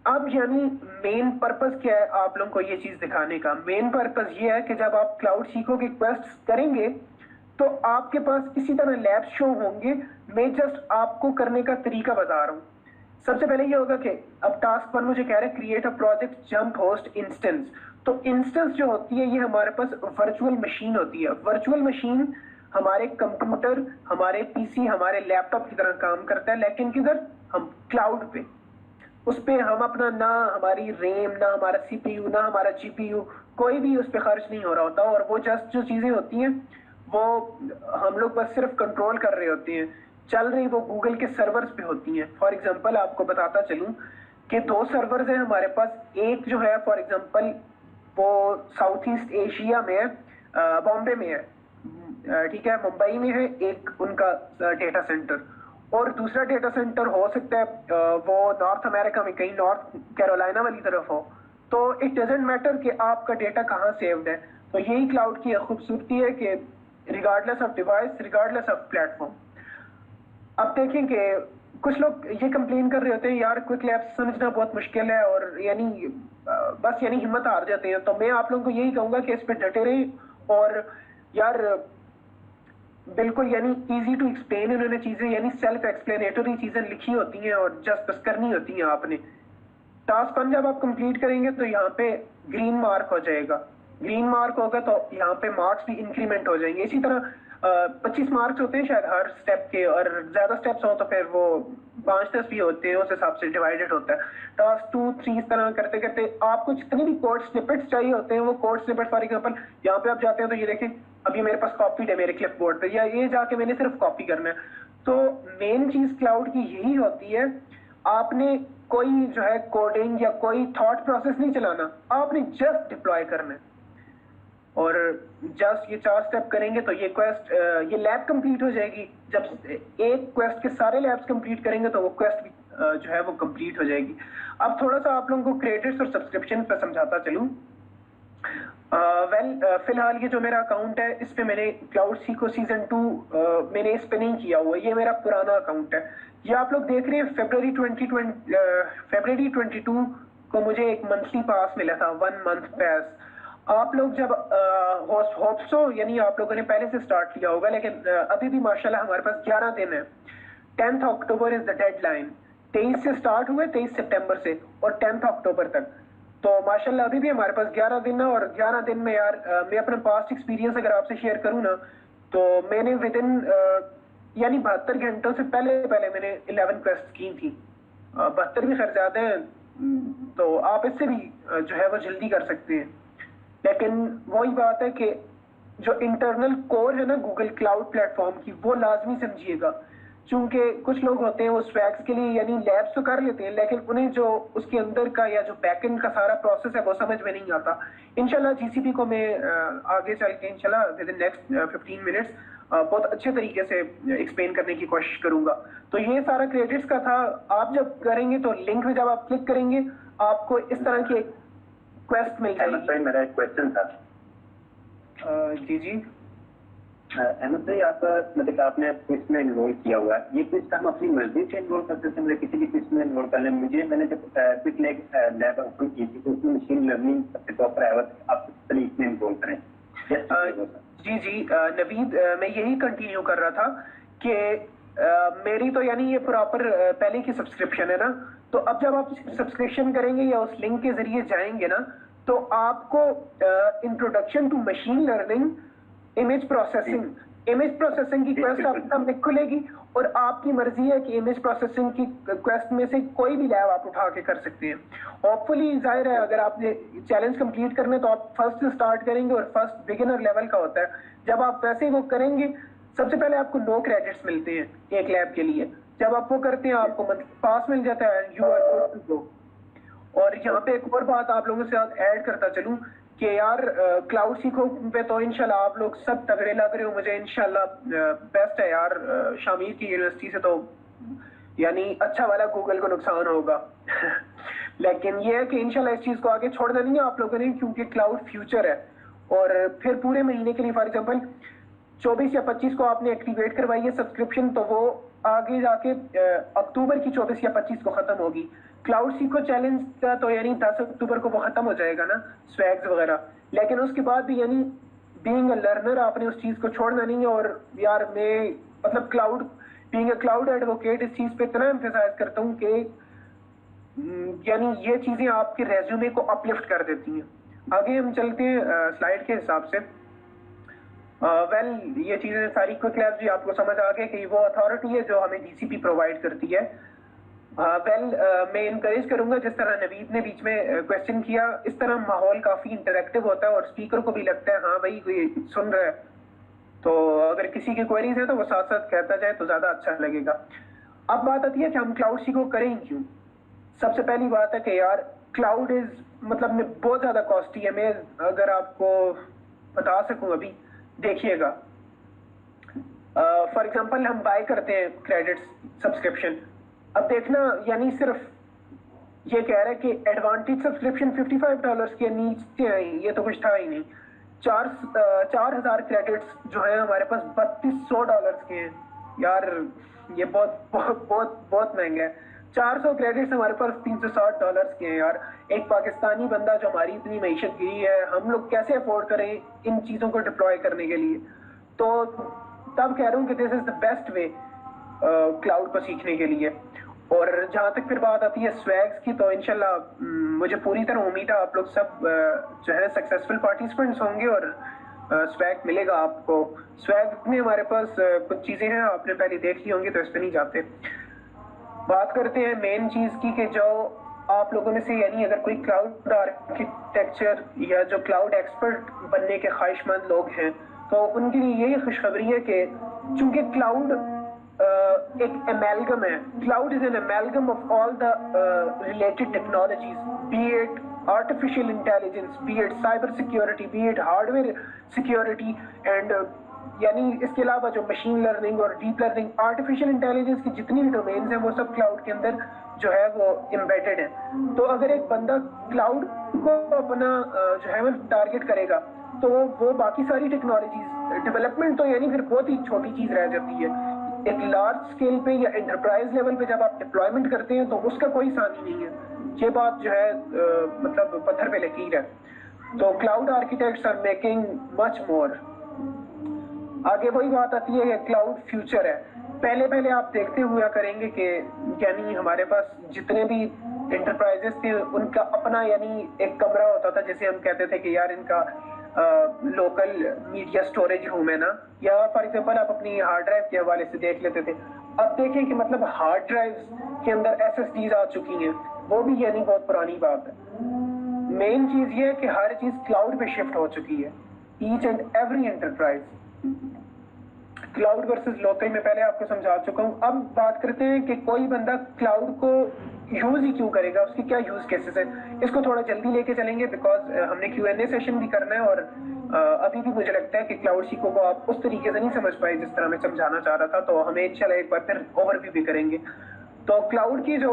अब यानी मेन पर्पस क्या है आप लोगों को ये चीज दिखाने का? मेन पर्पस ये है कि जब आप क्लाउड सीखो के क्वेस्ट करेंगे तो आपके पास इसी तरह लैब शो होंगे। मैं जस्ट आपको करने का तरीका बता रहा हूँ। सबसे पहले ये होगा कि अब टास्क 1 मुझे कह रहा है create a project jump host instance. तो इंस्टेंस जो होती है ये हमारे पास वर्चुअल मशीन होती है। वर्चुअल मशीन हमारे कंप्यूटर, हमारे पीसी, हमारे लैपटॉप की तरह काम करता है, लेकिन किधर? हम क्लाउड पे। उस पे हम अपना ना हमारी रैम, ना हमारा सीपीयू, ना हमारा जीपीयू, कोई भी उस पर खर्च नहीं हो रहा होता। और वो जस्ट जो चीजें होती हैं वो हम लोग बस सिर्फ कंट्रोल कर रहे होते हैं, चल रही वो गूगल के सर्वर्स पे होती हैं। फॉर एग्जांपल आपको बताता चलूं कि 2 सर्वर्स हैं हमारे पास। एक जो है फॉर एग्जांपल वो साउथ ईस्ट एशिया में है, बॉम्बे में है, ठीक है, मुंबई में है एक उनका डेटा सेंटर। और दूसरा डेटा सेंटर हो सकता है वो नॉर्थ अमेरिका में कहीं नॉर्थ कैरोलिना वाली तरफ हो। तो इट डजेंट मैटर कि आपका डेटा कहाँ सेव्ड है। तो यही क्लाउड की खूबसूरती है कि regardless of device, regardless of platform. अब देखें कि कुछ लोग ये कंप्लेन कर रहे होते हैं यार क्विक लैब्स समझना बहुत मुश्किल है और यानी बस यानी हिम्मत हार जाते हैं। तो मैं आप लोगों को यही कहूंगा कि इस पे डटे रहें और यार बिल्कुल यानी इजी टू एक्सप्लेन इन्होंने चीजें यानी सेल्फ एक्सप्लेनेटरी चीजें लिखी होती हैं और जस्ट बस करनी होती हैं आपने। टास्क 1 जब आप कंप्लीट करेंगे तो यहाँ पे ग्रीन मार्क हो जाएगा। ग्रीन मार्क होगा तो यहाँ पे मार्क्स भी इंक्रीमेंट हो जाएंगे। इसी तरह 25 मार्क्स होते हैं शायद हर स्टेप के, और ज्यादा स्टेप्स हो तो फिर वो 5-10 भी होते हैं, उस हिसाब से डिवाइडेड होता है। टास्क 2, 3 इस तरह करते करते आपको जितने भी कोड स्निपेट्स चाहिए होते हैं वो कोड स्निपेट फॉर एग्जांपल यहाँ पे आप जाते हैं तो ये देखें अभी मेरे पास कॉपीड है मेरे क्लिपबोर्ड पे, या ये जाके मैंने सिर्फ कॉपी करना है। तो मेन चीज क्लाउड की यही होती है, आपने कोई जो है कोडिंग या कोई थॉट प्रोसेस नहीं चलाना, आपने जस्ट डिप्लॉय करना है। और जस्ट ये 4 स्टेप करेंगे तो ये क्वेस्ट ये लैब कंप्लीट हो जाएगी। जब एक क्वेस्ट के सारे लैब्स कंप्लीट करेंगे तो वो क्वेस्ट भी जो है वो कंप्लीट हो जाएगी। अब थोड़ा सा आप लोगों को क्रेडिट्स और सब्सक्रिप्शन पे समझाता चलूं। फिलहाल ये जो मेरा अकाउंट है इस पे मैंने क्लाउड सीखो सीजन 2 मैंने इस पे नहीं किया हुआ, ये मेरा पुराना अकाउंट है। ये आप लोग देख रहे हैं फरवरी 22 को मुझे एक मंथली पास मिला था, 1 मंथ पास। आप लोग जब होप्सो यानी आप लोगों ने पहले से स्टार्ट किया होगा, लेकिन अभी भी माशाल्लाह हमारे पास 11 दिन है। 10th October is the deadline. 23 से स्टार्ट हुए, 23 सितंबर से और 10th अक्टूबर तक। तो माशाल्लाह अभी भी हमारे पास 11 दिन है। और 11 दिन में यार मैं अपना पास्ट एक्सपीरियंस अगर आपसे शेयर करूँ ना तो मैंने विद इन यानी 72 घंटों से पहले मैंने 11 क्वेस्ट की थी। 72 भी खैर ज्यादा है, तो आप इससे भी जो है वो जल्दी कर सकते हैं। लेकिन वही बात है कि जो इंटरनल कोर है ना गूगल क्लाउड प्लेटफॉर्म की, वो लाजमी समझिएगा। चूंकि कुछ लोग होते हैं वो स्वैग्स के लिए यानी लैब्स तो कर लेते हैं, लेकिन उन्हें जो उसके अंदर का या जो बैकएंड का सारा प्रोसेस है वो समझ में नहीं आता। इंशाल्लाह जीसीपी को मैं आगे चल के इंशाल्लाह विद इन नेक्स्ट 15 मिनट्स बहुत अच्छे तरीके से एक्सप्लेन करने की कोशिश करूंगा। तो ये सारा क्रेडिट्स का था। आप जब करेंगे तो लिंक में जब आप क्लिक करेंगे आपको इस तरह की क्वेस्ट मिल जाएगी। मेरा एक क्वेश्चन था। जी जी अहमद भाई, आप मतलब आपने क्विज में इन्वॉल्व किया हुआ है, ये क्विज हम अपनी मर्जी से इन्वॉल्व कर सकते हैं? मतलब किसी भी क्विज में इन्वॉल्व कर लें। मैंने जब क्विज लैब ओपन की थी तो उसमें मशीन लर्निंग सबसे टॉप रहा है, आप इसमें इन्वॉल्व करें। जी जी नवीद, मैं यही कंटिन्यू कर रहा था कि मेरी तो यानी ये प्रॉपर पहले की सब्सक्रिप्शन है ना, तो अब जब आप सब्सक्रिप्शन करेंगे या उस लिंक के जरिए जाएंगे ना तो आपको introduction to machine learning, image processing, image processing की क्वेस्ट आपके सामने खुलेगी और आपकी मर्जी है कि इमेज प्रोसेसिंग की क्वेस्ट में से कोई भी लैब आप उठा के कर सकते हैं। होपफुली जाहिर है अगर आपने चैलेंज कंप्लीट करने तो आप फर्स्ट से स्टार्ट करेंगे और फर्स्ट बिगिनर लेवल का होता है। जब आप वैसे ही वो करेंगे सबसे पहले आपको 9 क्रेडिट्स मिलते हैं एक लैब के लिए। जब आप वो करते हैं आपको पास मिल जाता है, you are good to go. और यहाँ पे एक और बात आप लोगों से ऐड करता चलूं कि यार क्लाउड सीखो पे तो इंशाल्लाह आप लोग सब तगड़े लग रहे हो, मुझे इंशाल्लाह बेस्ट है यार। शामीर की यूनिवर्सिटी से तो यानी अच्छा वाला गूगल को नुकसान होगा लेकिन ये है कि इंशाल्लाह इस चीज को आगे छोड़ना नहीं है आप लोगों ने, क्योंकि क्लाउड फ्यूचर है। और फिर पूरे महीने के लिए फॉर एग्जाम्पल 24 या 25 को आपने एक्टिवेट करवाई है सब्सक्रिप्शन, तो वो आगे जाके अक्टूबर की 24 या 25 को खत्म होगी। क्लाउड सीखो चैलेंज का तो यानी 10 अक्टूबर को वो खत्म हो जाएगा ना, स्वैग्स वगैरह। लेकिन उसके बाद भी यानी बीइंग अ लर्नर आपने उस चीज को छोड़ना नहीं है। और यार मैं मतलब cloud being a cloud advocate इस चीज पे इतना एम्फेसाइज करता हूँ कि यानी ये चीजें आपके रेज्यूमे को अपलिफ्ट कर देती हैं। आगे हम चलते हैं स्लाइड के हिसाब से। वेल ये चीजें सारी क्विक लैब्स भी आपको समझ आ गए कि वो अथॉरिटी है जो हमें डीसीपी प्रोवाइड करती है। मैं इनकरेज करूंगा जिस तरह नवीद ने बीच में क्वेश्चन किया, इस तरह माहौल काफी इंटरेक्टिव होता है और स्पीकर को भी लगता है हाँ भाई कोई सुन रहा है। तो अगर किसी की क्वेरीज है तो वो साथ साथ कहता जाए तो ज्यादा अच्छा लगेगा। अब बात आती है कि हम क्लाउड सीखो करें क्यों। सबसे पहली बात है कि यार क्लाउड इज मतलब बहुत ज्यादा कॉस्टली है। मैं अगर आपको बता सकूं अभी देखिएगा, फॉर एग्जांपल हम बाय करते हैं क्रेडिट्स सब्सक्रिप्शन। अब देखना यानी सिर्फ ये कह रहा है कि एडवांटेज सब्सक्रिप्शन $55 के नीचे आई, ये तो कुछ था ही नहीं। 4000 क्रेडिट्स जो है हमारे पास $3200 के हैं यार, ये बहुत बहुत बहुत बहुत महंगा है। 400 क्रेडिट्स हमारे पास $360 के हैं यार। एक पाकिस्तानी बंदा जो हमारी इतनी मईशत गिरी है, हम लोग कैसे अफोर्ड करें इन चीजों को डिप्लॉय करने के लिए। तो तब कह रहा हूँ कि this is the best way cloud को सीखने के लिए। और जहां तक फिर बात आती है स्वैग्स की, तो इंशाल्लाह मुझे पूरी तरह उम्मीद है आप लोग सब जो है सक्सेसफुल पार्टिसिपेंट्स होंगे और स्वैग मिलेगा आपको। स्वैग में हमारे पास कुछ चीजें हैं आपने पहले देख ली होंगी तो इस पर नहीं जाते। बात करते हैं मेन चीज की कि जो आप लोगों में से यानी अगर कोई क्लाउड आर्किटेक्चर या जो क्लाउड एक्सपर्ट बनने के ख्वाहिशमंद लोग हैं तो उनके लिए यही खुशखबरी है कि चूंकि क्लाउड एक एमैलगम है। Cloud is an amalgam of all the related technologies, be it artificial intelligence, be it cyber security, be it hardware security and यानी इसके अलावा जो मशीन लर्निंग और डीप लर्निंग, आर्टिफिशियल इंटेलिजेंस की जितनी भी डोमेन्स हैं वो सब क्लाउड के अंदर जो है वो एम्बेडेड है। तो अगर एक बंदा क्लाउड को अपना जो है वो टारगेट करेगा तो वो बाकी सारी टेक्नोलॉजीज डेवलपमेंट तो यानी फिर बहुत ही छोटी चीज रह जाती है। एक लार्ज स्केल पे या एंटरप्राइज लेवल पे जब आप डिप्लॉयमेंट करते हैं तो उसका कोई सानी नहीं है। ये बात जो है मतलब पत्थर पे लकीर है। तो cloud architects are making much more. आगे वही बात आती है कि क्लाउड फ्यूचर है। पहले आप देखते हुआ करेंगे कि यानी हमारे पास जितने भी एंटरप्राइजेस थे उनका अपना यानी एक कमरा होता था, जैसे हम कहते थे कि यार इनका लोकल मीडिया स्टोरेज रूम है ना, या फॉर एग्जांपल आप अपनी हार्ड ड्राइव के हवाले से देख लेते थे। अब देखें कि मतलब हार्ड ड्राइव के अंदर SSDs आ चुकी हैं, वो भी यानी बहुत पुरानी बात है। मेन चीज ये है कि हर चीज क्लाउड पे शिफ्ट हो चुकी है। Each and every enterprise cloud versus local में पहले आपको समझा चुका हूं। अब बात करते हैं कि कोई बंदा क्लाउड को यूज ही क्यों करेगा, उसके क्या यूज केसेस है। इसको थोड़ा जल्दी लेके चलेंगे बिकॉज हमने Q&A सेशन भी करना है और अभी भी मुझे लगता है कि क्लाउड सीखो को आप उस तरीके से नहीं समझ पाए जिस तरह मैं समझाना चाह रहा था, तो हमें इंशाल्लाह एक बार फिर ओवरव्यू भी करेंगे। तो क्लाउड की जो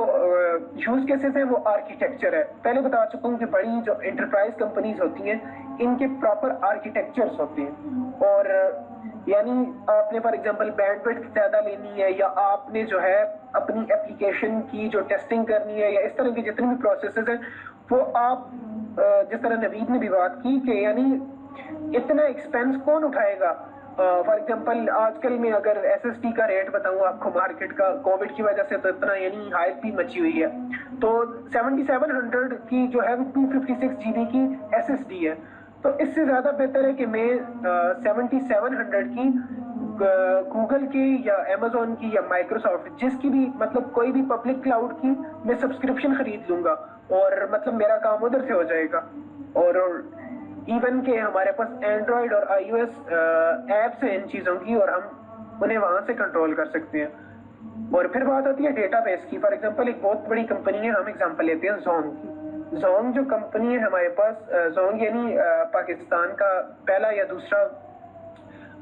यूज केसेस है वो आर्किटेक्चर है। पहले बता चुका हूँ कि बड़ी जो एंटरप्राइज कंपनीज होती हैं इनके प्रॉपर आर्किटेक्चर्स होते हैं। और यानी आपने फॉर एग्जांपल बैंडविड्थ ज्यादा लेनी है या आपने जो है अपनी एप्लीकेशन की जो टेस्टिंग करनी है या इस तरह की जितनी भी प्रोसेसेस हैं वो आप जिस तरह नवीद ने भी बात की कि यानी इतना एक्सपेंस कौन उठाएगा। फॉर एग्जांपल आजकल में अगर SSD का रेट बताऊं आपको मार्केट का, कोविड की वजह से तो इतना यानी हाइप भी मची हुई है। तो 7700 की जो है वो 256 GB की SSD है। तो इससे ज्यादा बेहतर है कि मैं 7700 की गूगल की या अमेजोन की या माइक्रोसॉफ्ट जिसकी भी मतलब कोई भी पब्लिक क्लाउड की मैं सब्सक्रिप्शन खरीद लूंगा और मतलब मेरा काम उधर से हो जाएगा। और इवन के हमारे पास एंड्रॉयड और iOS ऐप्स हैं इन चीज़ों की और हम उन्हें वहां से कंट्रोल कर सकते हैं। और फिर बात आती है डेटाबेस की। फॉर एग्जांपल एक बहुत बड़ी कंपनी है, हम एग्जांपल लेते हैं जोंग की। जोंग जो कंपनी है हमारे पास, जोंग यानी पाकिस्तान का पहला या दूसरा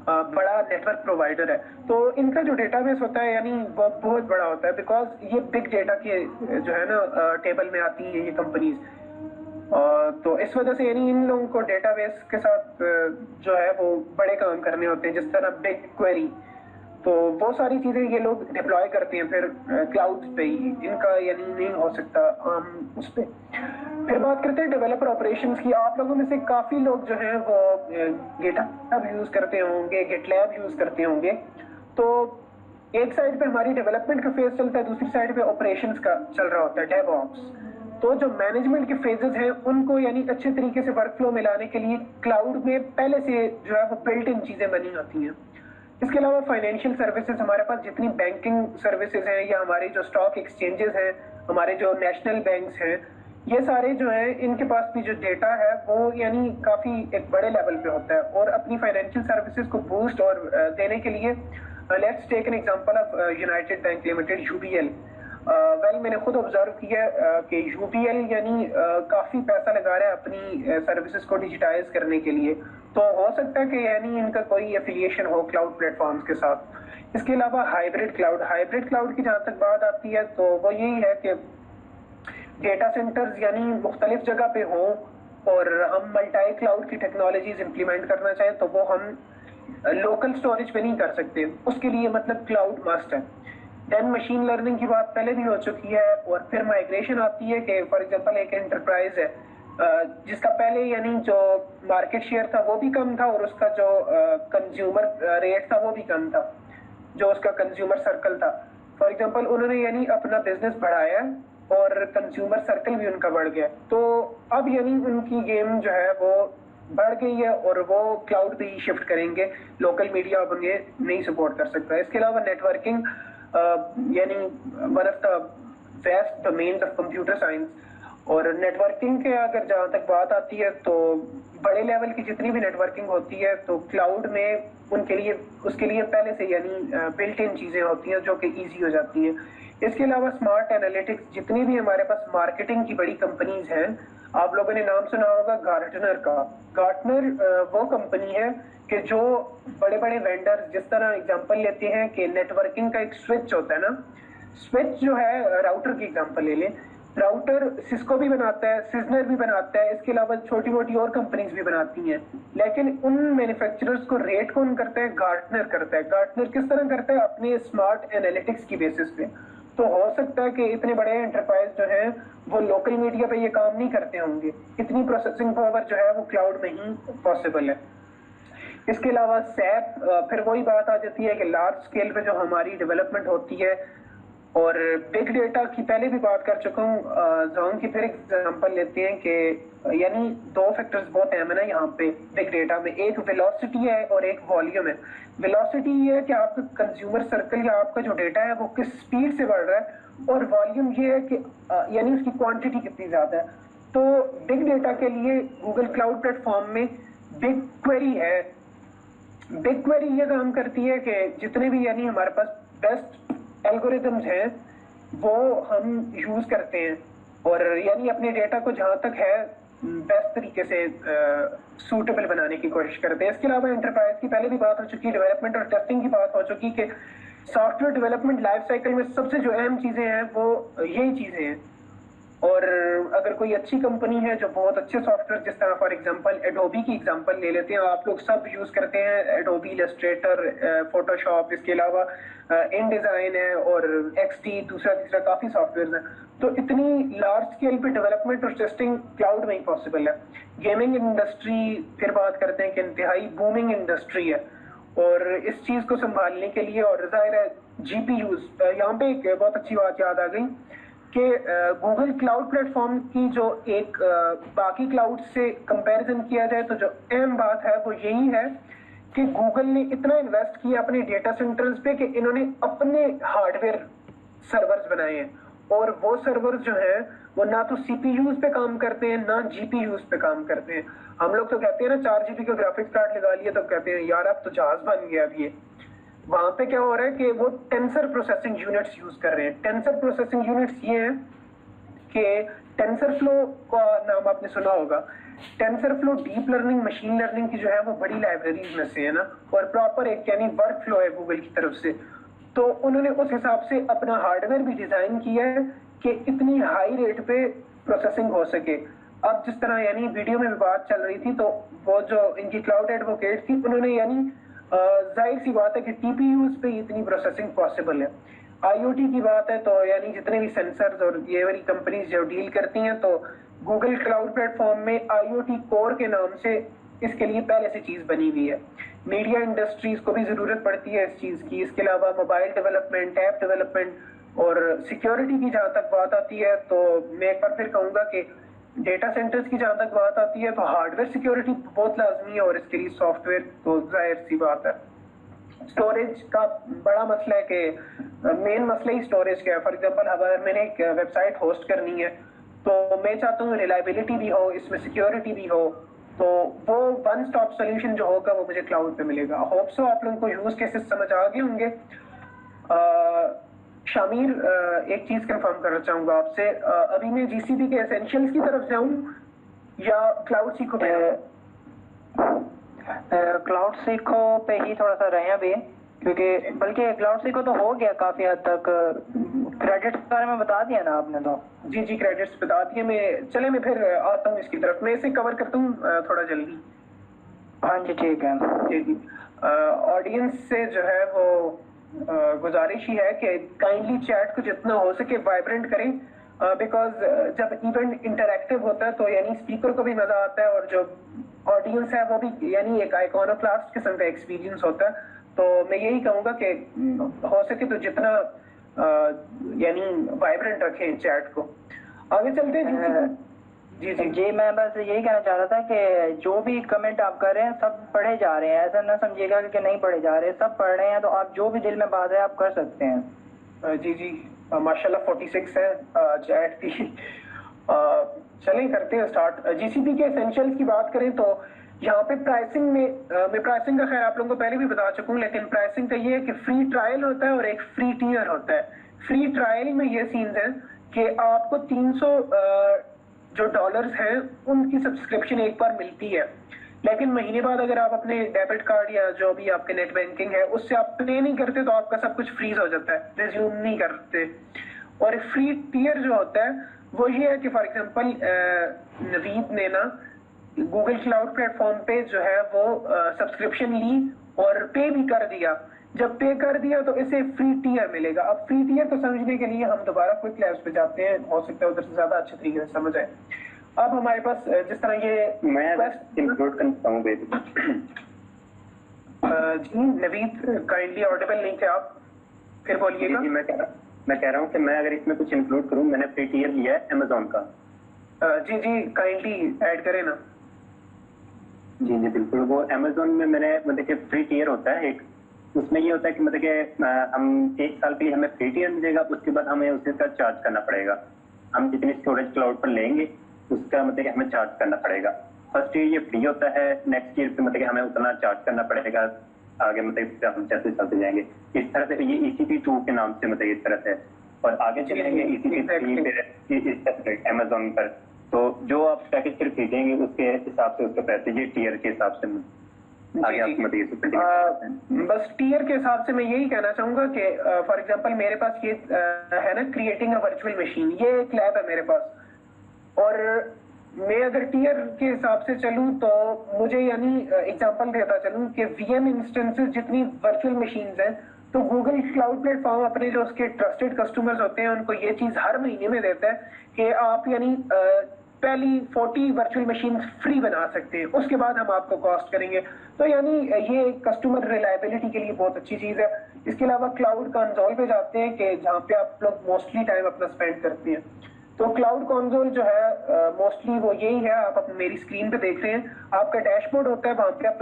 बड़ा नेटवर्क प्रोवाइडर है। तो इनका जो डेटाबेस होता है यानी वो बहुत बड़ा होता है, बिकॉज ये बिग डेटा के जो है ना टेबल में आती है ये कंपनीज। तो इस वजह से यानी इन लोगों को डेटाबेस के साथ जो है वो बड़े काम करने होते हैं, जिस तरह बिग क्वेरी। तो वो सारी चीजें ये लोग डिप्लॉय करते हैं फिर क्लाउड पे ही, इनका यानी नहीं हो सकता उस पे। फिर बात करते हैं डेवलपर ऑपरेशंस की। आप लोगों में से काफी लोग जो हैं वो गिटहब यूज करते होंगे, गिटलैब यूज करते होंगे। तो एक साइड पे हमारी डेवलपमेंट का फेज चलता है, दूसरी साइड पे ऑपरेशंस का चल रहा होता है, डेवऑप्स। तो जो मैनेजमेंट के फेजेस हैं उनको यानी अच्छे तरीके से वर्कफ्लो में लाने के लिए क्लाउड में पहले से जो है वो बिल्ट इन चीजें बनी होती हैं। इसके अलावा फाइनेंशियल सर्विसेज, हमारे पास जितनी बैंकिंग सर्विसेज हैं या हमारे जो स्टॉक एक्सचेंजेस हैं, हमारे जो नेशनल बैंक्स हैं, ये सारे जो हैं इनके पास भी जो डेटा है वो यानी काफी एक बड़े लेवल पे होता है। और अपनी फाइनेंशियल सर्विसेज को बूस्ट और देने के लिए let's take an example of United Bank Limited, UBL. मैंने खुद ऑब्जर्व किया कि यूबीएल यानी काफी पैसा लगा रहा है अपनी सर्विसेज को डिजिटाइज करने के लिए। तो हो सकता है कि यानी इनका कोई एफिलिएशन हो क्लाउड प्लेटफॉर्म्स के साथ। इसके अलावा हाइब्रिड क्लाउड की जहां तक बात आती है तो वो यही है कि डेटा सेंटर्स यानी मुख्तलिफ जगह पे हो और हम मल्टी क्लाउड की टेक्नोलॉजीज इंप्लीमेंट करना चाहें तो वो हम लोकल स्टोरेज पे नहीं कर सकते, उसके लिए मतलब क्लाउड मस्ट है। देन मशीन लर्निंग की बात पहले भी हो चुकी है। और फिर माइग्रेशन आती है कि फॉर एग्जांपल एक एंटरप्राइज है जिसका पहले यानी जो मार्केट शेयर था वो भी कम था और उसका जो कंज्यूमर रेट था वो भी कम था, जो उसका कंज्यूमर सर्कल था। फॉर एग्जांपल उन्होंने यानी अपना बिजनेस बढ़ाया और कंज्यूमर सर्कल भी उनका बढ़ गया। तो अब यानी उनकी गेम जो है वो बढ़ गई है और वो क्लाउड पे ही शिफ्ट करेंगे, लोकल मीडिया अब उन्हें नहीं सपोर्ट कर सकता। इसके अलावा नेटवर्किंग यानी one of the vast domains of computer science. और नेटवर्किंग के अगर जहाँ तक बात आती है तो बड़े लेवल की जितनी भी नेटवर्किंग होती है तो क्लाउड में उनके लिए उसके लिए पहले से यानी बिल्ट इन चीजें होती हैं जो कि ईजी हो जाती हैं। इसके अलावा स्मार्ट एनालिटिक्स, जितनी भी हमारे पास मार्केटिंग की बड़ी कंपनीज हैं, आप लोगों ने नाम सुना होगा गार्टनर का। गार्टनर वो कंपनी है कि जो बड़े बड़े वेंडर्स, जिस तरह एग्जांपल लेते हैं कि नेटवर्किंग का एक स्विच होता है ना, स्विच जो है राउटर की एग्जांपल ले लें, राउटर सिस्को भी बनाता है, सिजनर भी बनाता है, इसके अलावा छोटी मोटी और कंपनीज भी बनाती हैं। लेकिन उन मैन्युफैक्चरर्स को रेट कौन करता है? गार्टनर करता है। गार्टनर किस तरह करता है? अपने स्मार्ट एनालिटिक्स की बेसिस पे। तो हो सकता है कि इतने बड़े एंटरप्राइज जो हैं वो लोकल मीडिया पे ये काम नहीं करते होंगे, इतनी प्रोसेसिंग पावर जो है वो क्लाउड में ही पॉसिबल है। इसके अलावा सैप, फिर वही बात आ जाती है कि लार्ज स्केल पे जो हमारी डेवलपमेंट होती है। और बिग डेटा की पहले भी बात कर चुका हूँ। जोन की फिर एग्जांपल लेते हैं कि यानी दो फैक्टर्स बहुत अहम है ना यहाँ पे बिग डेटा में, एक वेलोसिटी है और एक वॉल्यूम है। वेलोसिटी ये है कि आपका कंज्यूमर सर्कल या आपका जो डेटा है वो किस स्पीड से बढ़ रहा है, और वॉल्यूम ये है कि यानी उसकी क्वांटिटी कितनी ज्यादा है। तो बिग डेटा के लिए गूगल क्लाउड प्लेटफॉर्म में बिग क्वेरी है। बिग क्वेरी ये काम करती है कि जितने भी यानी हमारे पास बेस्ट एल्गोरिथम्स हैं वो हम यूज करते हैं और यानी अपने डेटा को जहां तक है बेस्ट तरीके से सूटेबल बनाने की कोशिश करते हैं। इसके अलावा एंटरप्राइज की पहले भी बात हो चुकी है, डेवलपमेंट और टेस्टिंग की बात हो चुकी कि सॉफ्टवेयर डेवलपमेंट लाइफ साइकिल में सबसे जो अहम चीजें हैं वो यही चीजें हैं। और अगर कोई अच्छी कंपनी है जो बहुत अच्छे सॉफ्टवेयर, जिस तरह फॉर एग्जांपल एडोबी की एग्जांपल ले लेते हैं, आप लोग सब यूज करते हैं एडोबी इलस्ट्रेटर, फोटोशॉप, इसके अलावा इन डिजाइन है और एक्सटी, दूसरा तीसरा काफी सॉफ्टवेयर हैं। तो इतनी लार्ज स्केल पे डेवलपमेंट और टेस्टिंग क्लाउड में ही पॉसिबल है। गेमिंग इंडस्ट्री फिर बात करते हैं कि इंतहाई बूमिंग इंडस्ट्री है और इस चीज को संभालने के लिए और जाहिर है जीपीयूज, यहाँ पे एक बहुत अच्छी बात याद आ गई कि गूगल क्लाउड प्लेटफॉर्म की जो एक बाकी क्लाउड से कंपैरिजन किया जाए तो जो अहम बात है वो यही है कि गूगल ने इतना इन्वेस्ट किया अपने डेटा सेंटर्स पे कि इन्होंने अपने हार्डवेयर सर्वर्स बनाए हैं, और वो सर्वर्स जो है वो ना तो सीपीयूज पे काम करते हैं ना जीपीयूज पे काम करते हैं। हम लोग तो कहते हैं ना 4 GB का ग्राफिक्स कार्ड लगा लिया तो कहते हैं यार अब तो जहाज बन गया। अब ये वहां पे क्या हो रहा है कि वो टेंसर प्रोसेसिंग यूनिट्स यूज कर रहे हैं। टेंसर प्रोसेसिंग यूनिट्स ये हैं कि टेंसर फ्लो का नाम आपने सुना होगा। Tensor flow deep learning machine learning की जो है वो बड़ी लाइब्रेरीज में से है ना, और प्रॉपर एक यानी वर्क फ्लो है गूगल की तरफ से। तो उन्होंने उस हिसाब से अपना हार्डवेयर भी डिजाइन किया है कि इतनी हाई रेट पे प्रोसेसिंग हो सके। अब जिस तरह यानी वीडियो में भी बात चल रही थी, तो वो जो इनकी क्लाउड एडवोकेट थी उन्होंने यानी जाहिर सी बात है कि टीपीयूज पे इतनी प्रोसेसिंग पॉसिबल है। आईओटी की बात है तो यानी जितने भी सेंसर्स और ये वाली कंपनीज जो डील करती हैं, तो गूगल क्लाउड प्लेटफॉर्म में आईओटी कोर के नाम से इसके लिए पहले से चीज बनी हुई है। मीडिया इंडस्ट्रीज को भी जरूरत पड़ती है इस चीज की। इसके अलावा मोबाइल डेवलपमेंट, ऐप डेवलपमेंट और सिक्योरिटी की जहां तक बात आती है, तो मैं एक बार फिर कहूंगा कि डेटा सेंटर्स की जहां तक बात आती है तो हार्डवेयर सिक्योरिटी बहुत लाजमी है, और इसके लिए सॉफ्टवेयर तो जाहिर सी बात है। स्टोरेज का बड़ा मसला है कि मेन मसला ही स्टोरेज का है। फॉर एग्जांपल अगर मैंने एक वेबसाइट होस्ट करनी है तो मैं चाहता हूँ रिलायबिलिटी भी हो, इसमें सिक्योरिटी भी हो, तो वो वन स्टॉप सोल्यूशन जो होगा वो मुझे क्लाउड पे मिलेगा। होप सो आप लोगों को यूज केसेस समझ आ गए होंगे। शामिर, एक चीज कंफर्म करना चाहूंगा आपसे, अभी मैं जीसीपी के एसेंशियल्स की तरफ जाऊं या क्लाउड सीखो पे? क्लाउड सीखो पे ही थोड़ा सा रहे अभी, क्योंकि बल्कि क्लाउड सीखो तो हो गया काफी हद तक। क्रेडिट्स के बारे में बता दिया ना आपने तो? जी क्रेडिट्स बता दिए। मैं फिर आता हूँ इसकी तरफ। मैं इसे कवर करता हूँ थोड़ा जल्दी। हाँ जी ठीक है। जी ऑडियंस से जो है वो गुजारिश ही है कि काइंडली चैट को जितना हो सके वाइब्रेंट करें, बिकॉज जब इवेंट इंटरैक्टिव होता है तो यानी स्पीकर को भी मजा आता है और जो ऑडियंस है वो भी यानी एक आइकॉनोक्लास्ट किस्म का एक्सपीरियंस होता है। तो मैं यही कहूंगा कि हो सके तो जितना यानी वाइब्रेंट रखें चैट को। आगे चलते हैं। जी मैं बस यही कहना चाह रहा था कि जो भी कमेंट आप कर रहे हैं सब पढ़े जा रहे हैं, ऐसा ना समझिएगा कि नहीं पढ़े जा रहे, सब पढ़ रहे हैं। तो आप जो भी दिल में बात है आप कर सकते हैं। जी माशाल्लाह 46 है चैट की। चलें करते हैं स्टार्ट। जीसीपी के एसेंशियल्स की बात करें तो यहाँ पे प्राइसिंग में मैं प्राइसिंग का खैर आप लोगों को पहले भी बता चुका हूँ, लेकिन प्राइसिंग का ये है कि फ्री ट्रायल होता है और एक फ्री टीयर होता है। फ्री ट्रायल में ये सीन्स हैं कि आपको 300 जो डॉलर्स हैं उनकी सब्सक्रिप्शन एक बार मिलती है, लेकिन महीने बाद अगर आप अपने डेबिट कार्ड या जो भी आपके नेट बैंकिंग है उससे आप पे नहीं करते तो आपका सब कुछ फ्रीज हो जाता है, रिज्यूम नहीं करते। और फ्री टीयर जो होता है वो ये है कि फॉर एग्जांपल नवीद ने ना गूगल क्लाउड प्लेटफॉर्म पे जो है वो सब्सक्रिप्शन ली और पे भी कर दिया। जब पे कर दिया तो इसे फ्री टीयर मिलेगा। अब फ्री टीयर को समझने के लिए हम दोबारा क्विक लैब्स पे जाते हैं, हो सकता है उधर से ज्यादा अच्छे तरीके से समझ आए। अब हमारे पास जिस तरह ये मैं इंक्लूड करता हूँ जी नवीद काइंडली ऑडिबल नहीं थे आप, फिर बोलिएगा। मैं कह रहा हूँ कि मैं अगर इसमें कुछ इंक्लूड करूँ, मैंने फ्री टीयर लिया है अमेजोन का। जी काइंडली ऐड करें ना। जी बिल्कुल। वो अमेजोन में मैंने मतलब कि फ्री टीयर होता है एक, उसमें ये होता है कि मतलब कि हम 1 साल के लिए हमें फ्री टीयर मिलेगा, उसके बाद हमें उसी का चार्ज करना पड़ेगा। हम जितनी स्टोरेज क्लाउड पर लेंगे उसका मतलब कि हमें चार्ज करना पड़ेगा। फर्स्ट ईयर ये फ्री होता है, नेक्स्ट ईयर पे मतलब कि हमें उतना चार्ज करना पड़ेगा, आगे मतलब हम जैसे चलते जाएंगे। इस तरह से ये ECP2 के नाम से मतलब इस तरह से, और आगे चलेंगे ECP3 इस तरह अमेजोन पर। तो जो आप पैकेज फिर खरीदेंगे उसके हिसाब से उसके पैसे ये टीयर के हिसाब से आगे आप मतलब बस टीयर के हिसाब से मैं यही कहना चाहूंगा कि फॉर एग्जांपल मेरे पास ये है ना क्रिएटिंग अ वर्चुअल मशीन, ये एक लैब है मेरे पास, और मैं अगर टीयर के हिसाब से चलूं तो मुझे यानी एग्जांपल देता चलूं कि VM इंस्टेंसेस जितनी वर्चुअल मशीन्स हैं, तो गूगल क्लाउड प्लेटफॉर्म अपने जो उसके ट्रस्टेड कस्टमर्स होते हैं उनको ये चीज हर महीने में देता है कि आप यानी पहली 40 वर्चुअल मशीन फ्री बना सकते हैं, उसके बाद हम आपको कॉस्ट करेंगे। तो यानी ये कस्टमर रिलायबिलिटी के लिए बहुत अच्छी चीज है। इसके अलावा क्लाउड कंसोल पे जाते हैं कि जहाँ पे आप लोग मोस्टली टाइम अपना स्पेंड करते हैं। तो क्लाउड कंसोल जो है मोस्टली वो यही है, आप मेरी स्क्रीन पे देख रहे हैं, आपका डैशबोर्ड होता है, वहां पे आप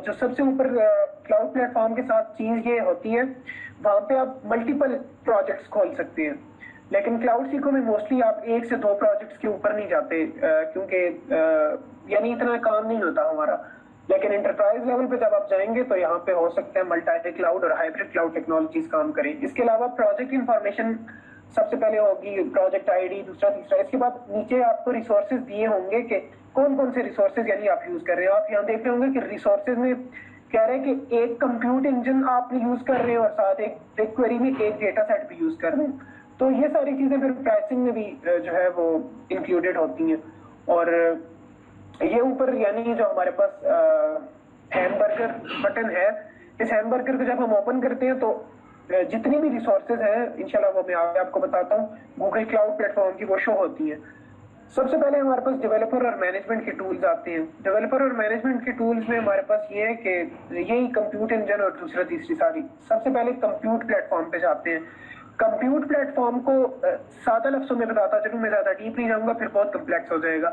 जो सबसे ऊपर क्लाउड प्लेटफॉर्म के साथ चीज ये होती है, वहां पे आप मल्टीपल प्रोजेक्ट्स खोल सकते हैं। लेकिन क्लाउड सीखो में मोस्टली आप 1 से 2 प्रोजेक्ट्स के ऊपर नहीं जाते, क्योंकि यानी इतना काम नहीं होता हमारा। लेकिन एंटरप्राइज लेवल पे जब आप जाएंगे तो यहाँ पे हो सकता है मल्टी क्लाउड और हाइब्रिड क्लाउड टेक्नोलॉजीज काम करें। इसके अलावा प्रोजेक्ट इंफॉर्मेशन सबसे पहले होगी, प्रोजेक्ट आईडी, दूसरा तीसरा, इसके बाद नीचे आपको रिसोर्सेज दिए होंगे कि कौन कौन से रिसोर्सेज यानी आप यूज कर रहे हो। आप यहाँ देख रहे होंगे कि रिसोर्सेज में कह रहे हैं कि एक कंप्यूट इंजन आप यूज कर रहे हो और साथ एक क्वेरी में एक डेटा सेट भी यूज कर रहे हो। तो ये सारी चीजें फिर प्राइसिंग में भी जो है वो इंक्लूडेड होती हैं। और ये ऊपर यानी जो हमारे पास हैमबर्गर बटन है, इस हैमबर्गर को जब हम ओपन करते हैं तो जितनी भी रिसोर्सेज हैं इंशाल्लाह वो मैं आपको बताता हूँ, गूगल क्लाउड प्लेटफॉर्म की वो शो होती हैं। सबसे पहले हमारे पास डेवलपर और मैनेजमेंट के टूल्स आते हैं। डेवलपर और मैनेजमेंट के टूल्स में हमारे पास ये है कि यही कंप्यूट इंजन और दूसरा तीसरी सारी। सबसे पहले कंप्यूट प्लेटफॉर्म पे जाते हैं। कंप्यूट प्लेटफॉर्म को सादा लफ्जों में बताता चलूं, मैं ज्यादा डीप नहीं जाऊंगा फिर बहुत कम्प्लेक्स हो जाएगा।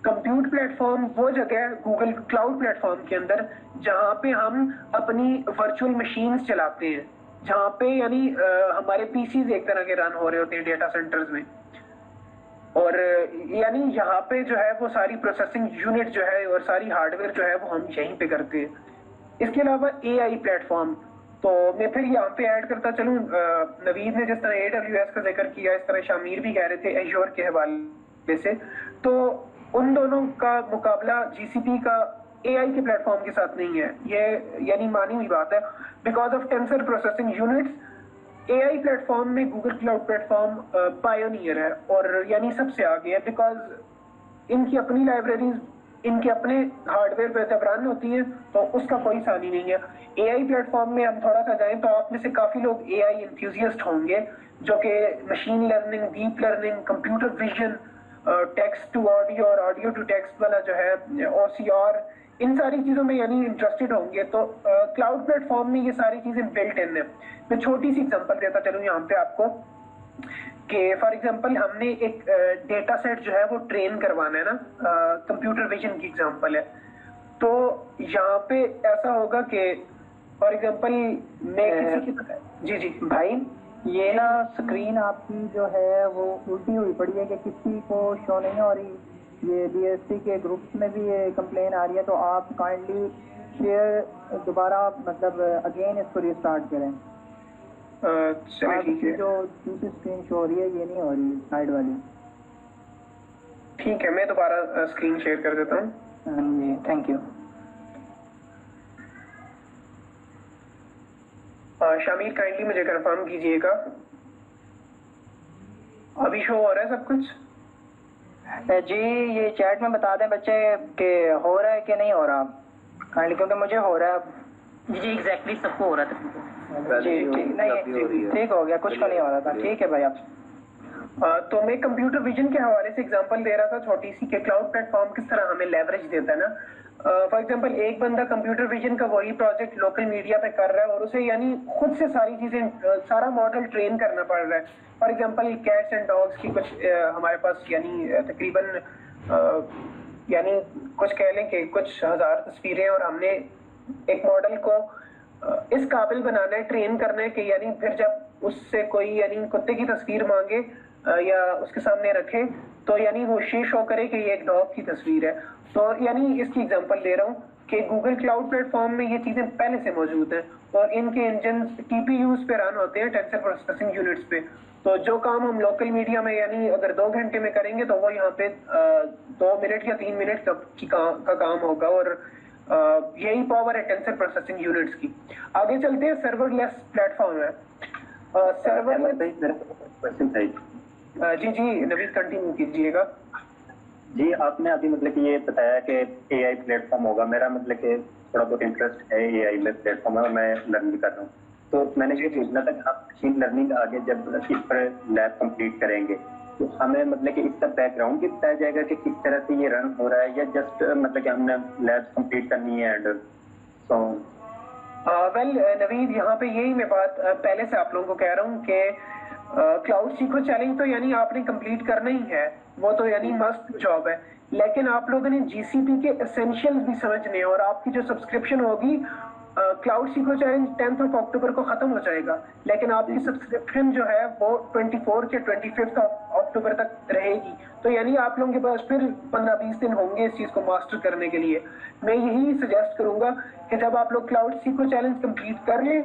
कंप्यूट प्लेटफॉर्म वो जगह है गूगल क्लाउड प्लेटफॉर्म के अंदर जहां पे हम अपनी वर्चुअल मशीन्स चलाते हैं, जहां पे यानी हमारे पीसीज एक तरह के रन हो रहे होते हैं डेटा सेंटर्स में, और यानी यहाँ पे जो है वो सारी प्रोसेसिंग यूनिट जो है और सारी हार्डवेयर जो है वो हम यहीं पे करते हैं। इसके अलावा एआई प्लेटफॉर्म, तो मैं फिर यहाँ पे ऐड करता चलूँ, नवीद ने जिस तरह AWS का जिक्र किया, इस तरह शामिर भी कह रहे थे एज़्योर के हवाले से, तो उन दोनों का मुकाबला GCP का AI के प्लेटफॉर्म के साथ नहीं है। ये यानी मानी हुई बात है। Because of tensor processing units AI platform में गूगल क्लाउड प्लेटफॉर्म पायोनियर है और यानी सबसे आगे है। बिकॉज इनकी अपनी लाइब्रेरीज, इनके अपने हार्डवेयर पे जब रन होती है तो उसका कोई सानी नहीं है। AI प्लेटफॉर्म में हम थोड़ा सा जाएं तो आप में से काफी लोग AI एंथुसियास्ट होंगे जो कि machine learning, deep learning, computer vision, text to audio और ऑडियो टू टेक्स्ट वाला जो है OCR, इन सारी चीजों में यानी इंटरेस्टेड होंगे। तो क्लाउड प्लेटफॉर्म में ये सारी चीजें बिल्ट इन है। मैं छोटी सी एग्जांपल देता चलूं यहाँ पे आपको कि फॉर एग्जांपल हमने एक डेटा सेट जो है वो ट्रेन करवाना है ना, कंप्यूटर विजन की एग्जांपल है। तो यहाँ पे ऐसा होगा कि फॉर एग्जांपल मैं किसी की जी भाई ये ना स्क्रीन आपकी जो है वो उल्टी हुई पड़ी है कि किसी को शो नहीं हो रही। ये DSC के ग्रुप्स में भी ये कंप्लेन आ रही है, तो आप काइंडली शेयर दोबारा मतलब अगेन इसको रिस्टार्ट करें। चलिए ठीक है, जो दूसरी स्क्रीन शो हो रही है ये नहीं हो रही साइड वाली। ठीक है, मैं दोबारा स्क्रीन शेयर कर देता हूँ। Thank you. शामिर काइंडली मुझे कंफर्म कीजिएगा, अभी शो हो रहा है सब कुछ? जी ये चैट में बता दें बच्चे कि हो रहा है कि नहीं हो रहा काइंडली, क्योंकि मुझे हो रहा है। जी एग्जैक्टली सबको हो रहा था। जी ठीक नहीं, ठीक हो गया, कुछ तो नहीं हो रहा था। ठीक है भाई आप। तो मैं कंप्यूटर विजन के हवाले से एग्जांपल दे रहा था छोटी सी कि क्लाउड प्लेटफॉर्म किस तरह हमें लेवरेज देता है ना। फॉर एग्जांपल एक बंदा कंप्यूटर विजन का वही प्रोजेक्ट लोकल मीडिया पे कर रहा है और उसे यानी खुद से सारी चीजें, सारा मॉडल ट्रेन करना पड़ रहा है। For example cats and dogs की कुछ हमारे पास यानी तकरीबन यानी कुछ कह लें कि कुछ हजार तस्वीरें, और हमने एक मॉडल को इस काबिल बनाना है, ट्रेन करना है कि यानी फिर जब उससे कोई यानी कुत्ते की तस्वीर मांगे या उसके सामने रखे तो यानी वो शो करे कि ये एक डॉग की तस्वीर है। तो यानी इसकी एग्जांपल दे रहा हूँ कि गूगल क्लाउड प्लेटफॉर्म में ये चीजें पहले से मौजूद हैं और इनके इंजन TPUs पे रन होते हैं, टेंसर प्रोसेसिंग यूनिट्स पे। तो जो काम हम लोकल मीडिया में यानी अगर 2 घंटे में करेंगे तो वो यहाँ पे 2 मिनट या 3 मिनट का काम होगा, और यही पावर है टेंसर प्रोसेसिंग यूनिट्स की। आगे चलते हैं, सर्वरलेस प्लेटफॉर्म है। जी नवीद कंटिन्यू कीजिएगा। जी आपने अभी मतलब कि ये बताया कि AI प्लेटफॉर्म होगा। मेरा मतलब कि थोड़ा बहुत इंटरेस्ट है AI में प्लेटफॉर्म है और मैं लर्न भी कर रहा हूँ। तो मैंने ये पूछना था कि आप मशीन लर्निंग आगे जब इस पर लैब कंप्लीट करेंगे तो हमें मतलब कि इसका बैकग्राउंड भी बताया जाएगा कि किस तरह से ये रन हो रहा है, या जस्ट मतलब कि हमने लैब कंप्लीट करनी है एंड सो। वेल नवीद, यहाँ पे यही मैं बात पहले से आप लोगों को कह रहा हूँ कि क्लाउड सीखो चैलेंज तो यानी आपने कंप्लीट करना ही है, वो तो यानी मस्ट जॉब है, लेकिन आप लोगों ने जीसीपी के एसेंशियल्स भी समझने हैं। और आपकी जो सब्सक्रिप्शन होगी क्लाउड सीखो चैलेंज 10 अक्टूबर को खत्म हो जाएगा, लेकिन आपकी सब्सक्रिप्शन जो है वो 24 या 25 अक्टूबर तक रहेगी। तो यानी आप लोगों के पास फिर 15-20 दिन होंगे इस चीज को मास्टर करने के लिए। मैं यही सजेस्ट करूंगा कि जब आप लोग क्लाउड सीखो चैलेंज कंप्लीट कर लें,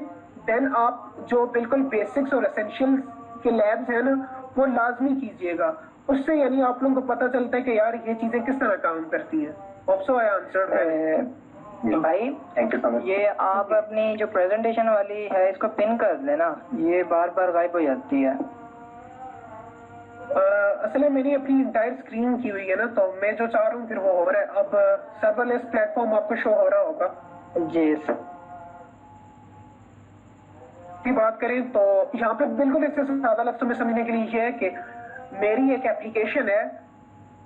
देन आप जो बिल्कुल बेसिक्स और एसेंशियल्स के लैब्स हैं ना वो लाजमी कीजिएगा। उससे यानी आप लोगों को पता चलता है कि यार ये चीजें किस तरह काम करती हैं। Hope so I answered. भाई थैंक यू सो मच। ये आप अपनी जो प्रेजेंटेशन वाली है इसको पिन कर लेना, ये बार बार गायब हो जाती है। असल में मैंने अपनी इंटायर स्क्रीन की हुई है ना, तो मैं जो चाह रहा हूँ फिर वो हो रहा है। अब सर्वरलेस प्लेटफॉर्म आपको शो हो रहा होगा जी सर। की बात करें तो यहाँ पे बिल्कुल इससे ज्यादा लफ्जों में समझने के लिए ये है कि मेरी एक एप्लीकेशन है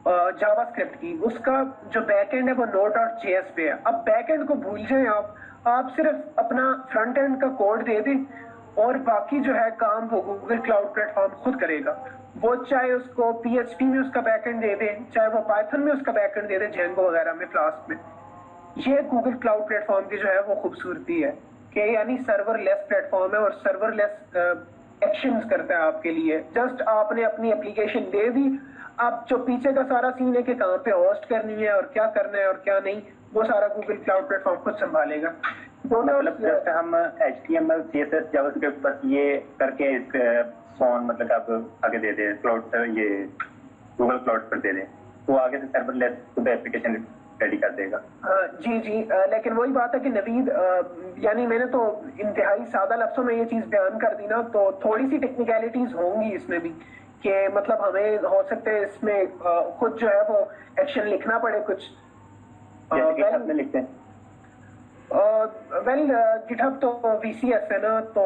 जावास्क्रिप्ट की, उसका जो बैकएंड है वो node.js पे है। अब बैकएंड को भूल जाएं आप सिर्फ अपना फ्रंट एंड का कोड दे दें और बाकी जो है काम वो गूगल क्लाउड प्लेटफॉर्म खुद करेगा। वो चाहे उसको PHP में उसका बैकएंड दे दें, चाहे वो पाइथन में उसका बैकएंड दे दें, जेंगो वगैरह में, फ्लास्क में। ये गूगल क्लाउड प्लेटफॉर्म की जो है वो खूबसूरती है कि यानी सर्वरलेस प्लेटफॉर्म है और सर्वरलेस एक्शंस करता है आपके लिए। जस्ट आपने अपनी एप्लीकेशन दे दी, अब जो पीछे का सारा सीन है कि कहाँ पे होस्ट करनी है और क्या करना है और क्या नहीं, वो सारा गूगल क्लाउड प्लेटफॉर्म खुद संभालेगा। मतलब जस्ट हम HTML CSS जावास्क्रिप्ट बस ये करके इस सोन मतलब आप आगे दे दें क्लाउड से, ये गूगल क्लाउड पर दे दें, तो आगे से सर्वरलेस खुद एप्लीकेशन रेडी कर देगा। जी जी, लेकिन वही बात है कि नवीद यानी मैंने तो इंतहाई सादा लफ्जों में ये चीज बयान कर दी ना, तो थोड़ी सी टेक्निकलिटीज होंगी इसमें भी कि मतलब हमें हो सकते हैं इसमें खुद जो है वो एक्शन लिखना पड़े कुछ। जैसे लिखते हैं वेल गिटहब तो VCS है ना, तो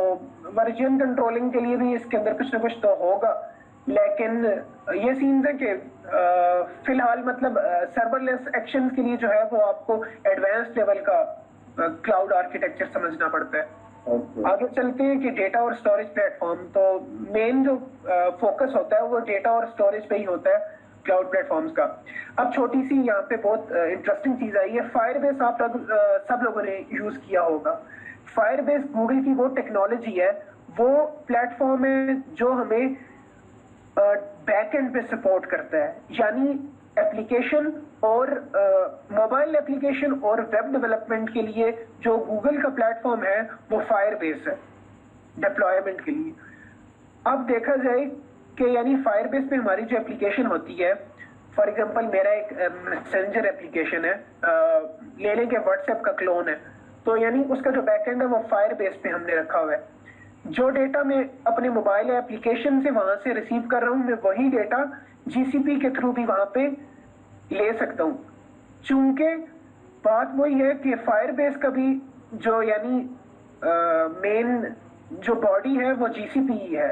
वर्जन कंट्रोलिंग के लिए भी इसके अंदर कुछ ना कुछ तो होगा, लेकिन ये सीन्स है कि फिलहाल मतलब सर्वरलेस एक्शंस के लिए जो है वो आपको एडवांस लेवल का क्लाउड आर्किटेक्चर समझना पड़ता है। आगे चलते हैं कि डेटा और स्टोरेज प्लेटफॉर्म, तो मेन जो फोकस होता है वो डेटा और स्टोरेज पे ही होता है क्लाउड प्लेटफॉर्म्स का। अब छोटी सी यहाँ पे बहुत इंटरेस्टिंग चीज आई है, फायरबेस आप सब लोगों ने यूज किया होगा। फायरबेस गूगल की वो टेक्नोलॉजी है, वो प्लेटफॉर्म है जो हमें बैकएंड पे सपोर्ट करता है, यानी एप्लीकेशन और मोबाइल एप्लीकेशन और वेब डेवलपमेंट के लिए जो गूगल का प्लेटफॉर्म है वो फायरबेस है डिप्लॉयमेंट के लिए। अब देखा जाए कि यानी फायरबेस पे हमारी जो एप्लीकेशन होती है, फॉर एग्जांपल मेरा एक मैसेंजर एप्लीकेशन है, ले लें कि व्हाट्सएप का क्लोन है, तो यानी उसका जो बैकएंड है वो फायरबेस पे हमने रखा हुआ है। जो डेटा मैं अपने मोबाइल एप्लीकेशन से वहां से रिसीव कर रहा हूं, मैं वही डेटा GCP के थ्रू भी वहां पे ले सकता हूं। चूंकि बात वही है कि फायरबेस का भी जो यानी मेन जो बॉडी है वो GCP ही है,